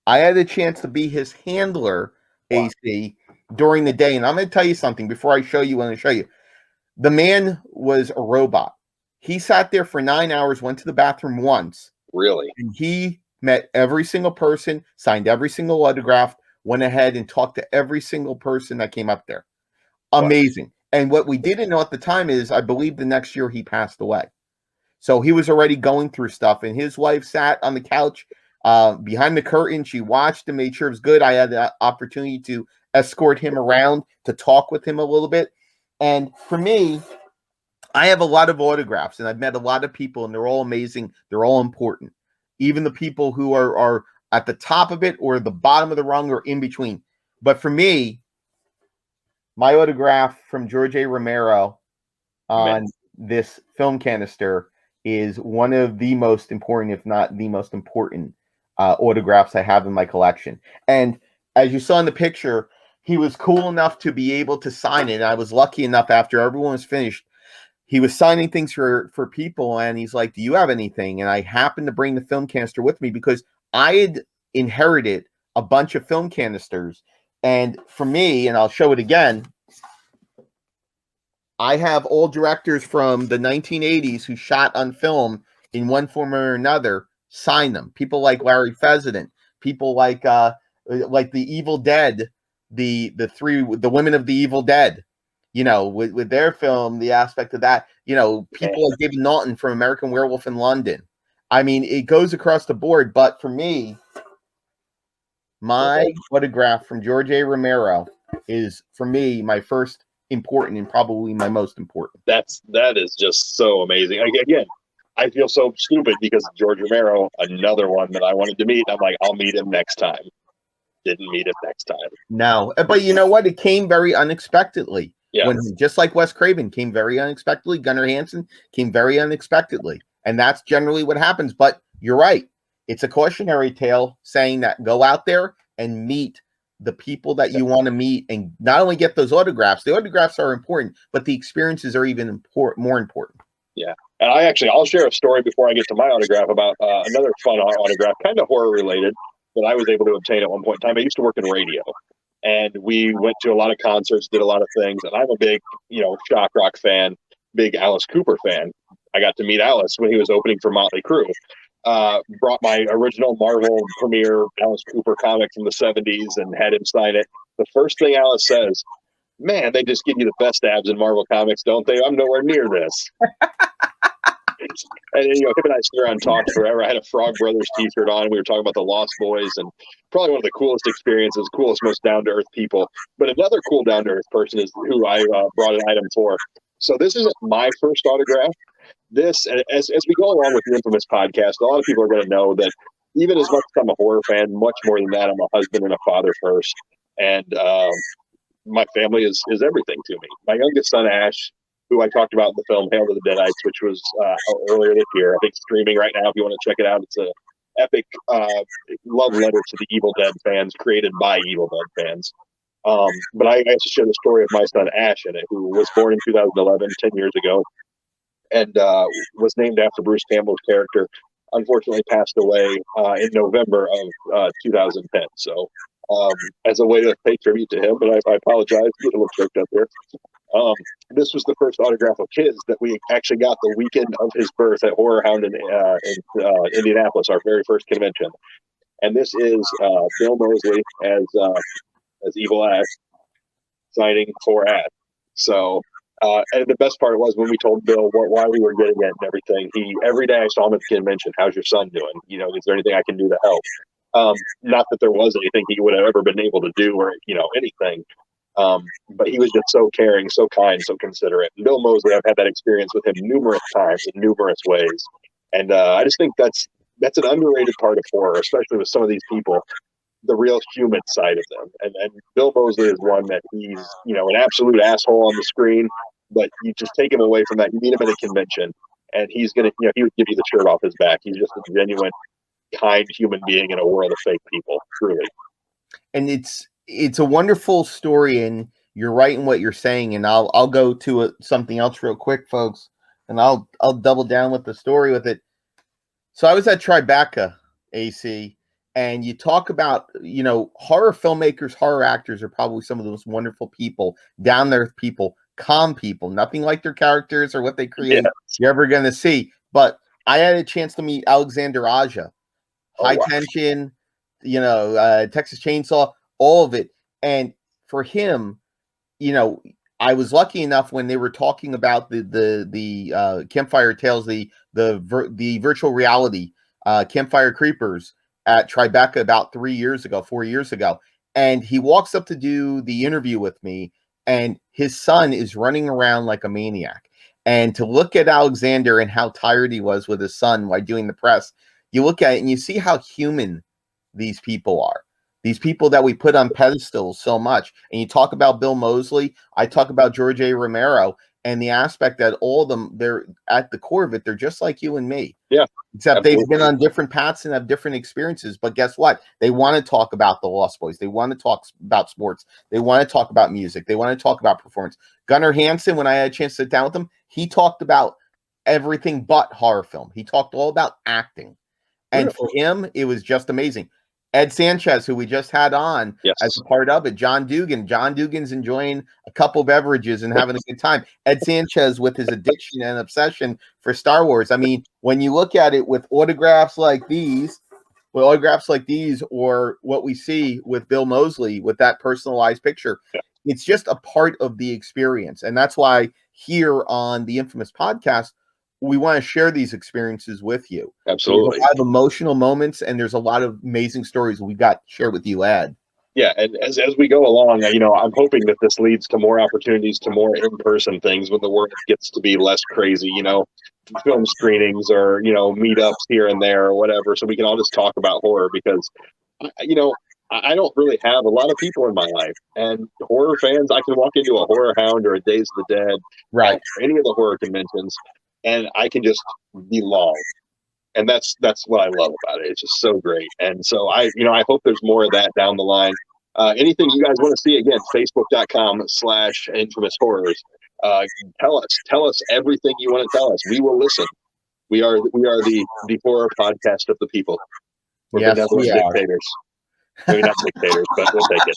I had a chance to be his handler, AC, during the day. And I'm going to tell you something before I show you what I'm going to show you. The man was a robot. He sat there for 9 hours, went to the bathroom once. Really? And he met every single person, signed every single autograph, went ahead and talked to every single person that came up there. Amazing. Wow. And what we didn't know at the time is, I believe the next year he passed away. So he was already going through stuff, and his wife sat on the couch behind the curtain. She watched and made sure it was good. I had the opportunity to escort him around to talk with him a little bit. And for me, I have a lot of autographs, and I've met a lot of people, and they're all amazing. They're all important. Even the people who are at the top of it or the bottom of the rung or in between. But for me, my autograph from George A. Romero on this film canister is one of the most important, if not the most important, autographs I have in my collection. And as you saw in the picture, he was cool enough to be able to sign it. And I was lucky enough after everyone was finished, he was signing things for people. And he's like, do you have anything? And I happened to bring the film canister with me because I had inherited a bunch of film canisters. And for me, and I'll show it again, I have all directors from the 1980s who shot on film in one form or another, sign them. People like Larry Fessenden, people like the Evil Dead, the women of the Evil Dead, you know, with their film, the aspect of that, you know, people like David Naughton from American Werewolf in London. I mean, it goes across the board, but for me, my autograph from George A. Romero is, for me, my first important and probably my most important. That is just so amazing. Again, I feel so stupid because George Romero, another one that I wanted to meet. I'm like, I'll meet him next time. Didn't meet him next time. No, but you know what? It came very unexpectedly. Yeah. When, just like Wes Craven came very unexpectedly, Gunnar Hansen came very unexpectedly. And that's generally what happens. But you're right. It's a cautionary tale saying that go out there and meet the people that you want to meet, and not only get those autographs. The autographs are important, but the experiences are even more important. Yeah. And I'll share a story before I get to my autograph about another fun autograph, kind of horror related, that I was able to obtain at one point in time. I used to work in radio, and we went to a lot of concerts, did a lot of things. And I'm a big, shock rock fan, big Alice Cooper fan. I got to meet Alice when he was opening for Motley Crue. Brought my original Marvel premiere Alice Cooper comic from the 70s and had him sign it. The first thing Alice says, "Man, they just give you the best abs in Marvel Comics, don't they? I'm nowhere near this." And him and I sit around and talk forever. I had a Frog Brothers t-shirt on. We were talking about the Lost Boys, and probably one of the coolest experiences, coolest, most down-to-earth people. But another cool down-to-earth person is who I brought an item for. So this isn't my first autograph. This, as we go along with the Infamous podcast, a lot of people are going to know that even as much as I'm a horror fan, much more than that, I'm a husband and a father first. And my family is everything to me. My youngest son, Ash, who I talked about in the film Hail to the Deadites, which was out earlier this year. I think streaming right now if you want to check it out. It's an epic love letter to the Evil Dead fans, created by Evil Dead fans. But I actually share the story of my son Ash in it, who was born in 2011, 10 years ago, and was named after Bruce Campbell's character. Unfortunately passed away in November of 2010. So as a way to pay tribute to him, but I apologize, get a little choked up there. This was the first autograph of his that we actually got the weekend of his birth at Horror Hound in Indianapolis, our very first convention. And this is Bill Moseley as Evil Ash signing for Ash. So, and the best part was when we told Bill why we were getting it and everything. Every day I saw him at the convention. "How's your son doing? Is there anything I can do to help?" Not that there was anything he would have ever been able to do or anything. But he was just so caring, so kind, so considerate. And Bill Moseley, I've had that experience with him numerous times in numerous ways. And I just think that's an underrated part of horror, especially with some of these people, the real human side of them. And Bill Moseley is one that he's, an absolute asshole on the screen, but you just take him away from that. You meet him at a convention, and he's going to, he would give you the shirt off his back. He's just a genuine, kind human being in a world of fake people, truly. And it's a wonderful story, and you're right in what you're saying. And I'll go to something else real quick, folks, and I'll double down with the story with it. So I was at Tribeca, AC, and you talk about, horror filmmakers, horror actors are probably some of the most wonderful people, down there people, calm people, nothing like their characters or what they create you're ever going to see. But I had a chance to meet Alexander Aja, High Tension, Texas Chainsaw, all of it. And for him, I was lucky enough when they were talking about the Campfire Tales, the virtual reality Campfire Creepers at Tribeca about 4 years ago. And he walks up to do the interview with me, and his son is running around like a maniac. And to look at Alexander and how tired he was with his son while doing the press, you look at it and you see how human these people are. These people that we put on pedestals so much. And you talk about Bill Moseley, I talk about George A. Romero, and the aspect that all of them, they're at the core of it, they're just like you and me. Yeah. Except absolutely. They've been on different paths and have different experiences. But guess what? They want to talk about the Lost Boys. They want to talk about sports. They want to talk about music. They want to talk about performance. Gunnar Hansen, when I had a chance to sit down with him, he talked about everything but horror film. He talked all about acting. And for him, it was just amazing. Ed Sanchez, who we just had on as a part of it, John Dugan. John Dugan's enjoying a couple beverages and having a good time. Ed Sanchez with his addiction and obsession for Star Wars. I mean, when you look at it with autographs like these, or what we see with Bill Moseley with that personalized picture, it's just a part of the experience. And that's why here on the Infamous podcast, we want to share these experiences with you. Absolutely. There's a lot of emotional moments, and there's a lot of amazing stories we got to share with you, Ed. Yeah, and as we go along, I'm hoping that this leads to more opportunities, to more in-person things when the world gets to be less crazy, film screenings or, meetups here and there or whatever, so we can all just talk about horror because, I don't really have a lot of people in my life, and horror fans, I can walk into a Horror Hound or a Days of the Dead, right, or any of the horror conventions, and I can just belong. And that's what I love about it. It's just so great. And so I hope there's more of that down the line. Anything you guys want to see, again, facebook.com/infamous horrors. Tell us everything you want to tell us. We will listen. We are the horror podcast of the people. We're benevolent dictators. Maybe not dictators, but we'll take it.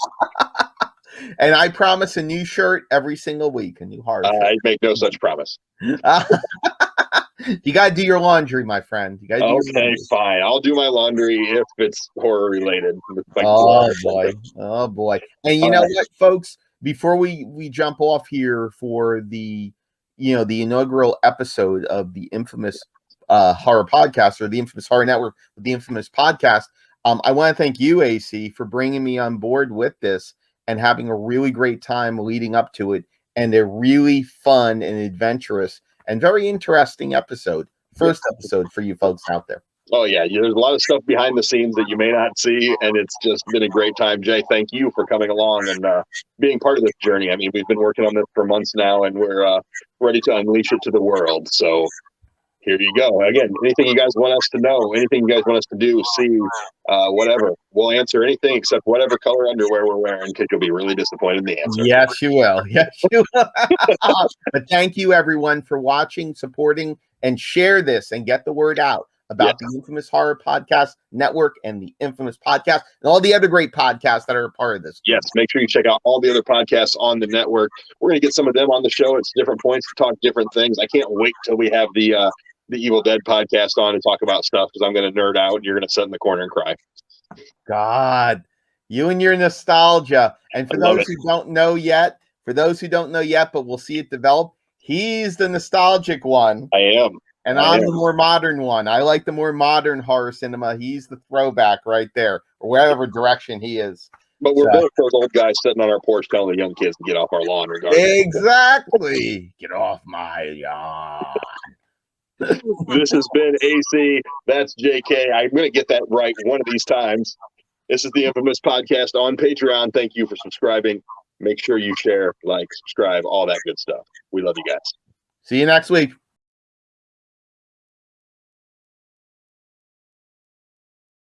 And I promise a new shirt every single week, a new horror shirt. I make no such promise. You got to do your laundry, my friend. You gotta do okay, fine. I'll do my laundry if it's horror related. Oh boy. And you know what, folks? Before we jump off here for the inaugural episode of the infamous horror podcast, or the infamous horror network, the infamous podcast, I want to thank you, AC, for bringing me on board with this and having a really great time leading up to it, and a really fun and adventurous and very interesting first episode for you folks out there. Oh yeah, there's a lot of stuff behind the scenes that you may not see, and it's just been a great time. Jay, thank you for coming along and being part of this journey. I mean, we've been working on this for months now, and we're ready to unleash it to the world. So here you go. Again, anything you guys want us to know, anything you guys want us to do, see, whatever. We'll answer anything except whatever color underwear we're wearing, because you'll be really disappointed in the answer. Yes, you will. Yes, you will. But thank you, everyone, for watching, supporting, and share this and get the word out about the Infamous Horror Podcast Network and the Infamous Podcast and all the other great podcasts that are a part of this. Yes, make sure you check out all the other podcasts on the network. We're going to get some of them on the show at different points to talk different things. I can't wait till we have the Evil Dead podcast on and talk about stuff, because I'm going to nerd out and you're going to sit in the corner and cry. God, you and your nostalgia. And for those who don't know yet, but we'll see it develop, he's the nostalgic one. I am. And I'm the more modern one. I like the more modern horror cinema. He's the throwback right there, or whatever direction he is. But we're both those old guys sitting on our porch telling the young kids to get off our lawn. Exactly. Get off my lawn. This has been AC. That's JK. I'm going to get that right one of these times. This is the Infamous Podcast on Patreon. Thank you for subscribing. Make sure you share, like, subscribe, all that good stuff. We love you guys. See you next week.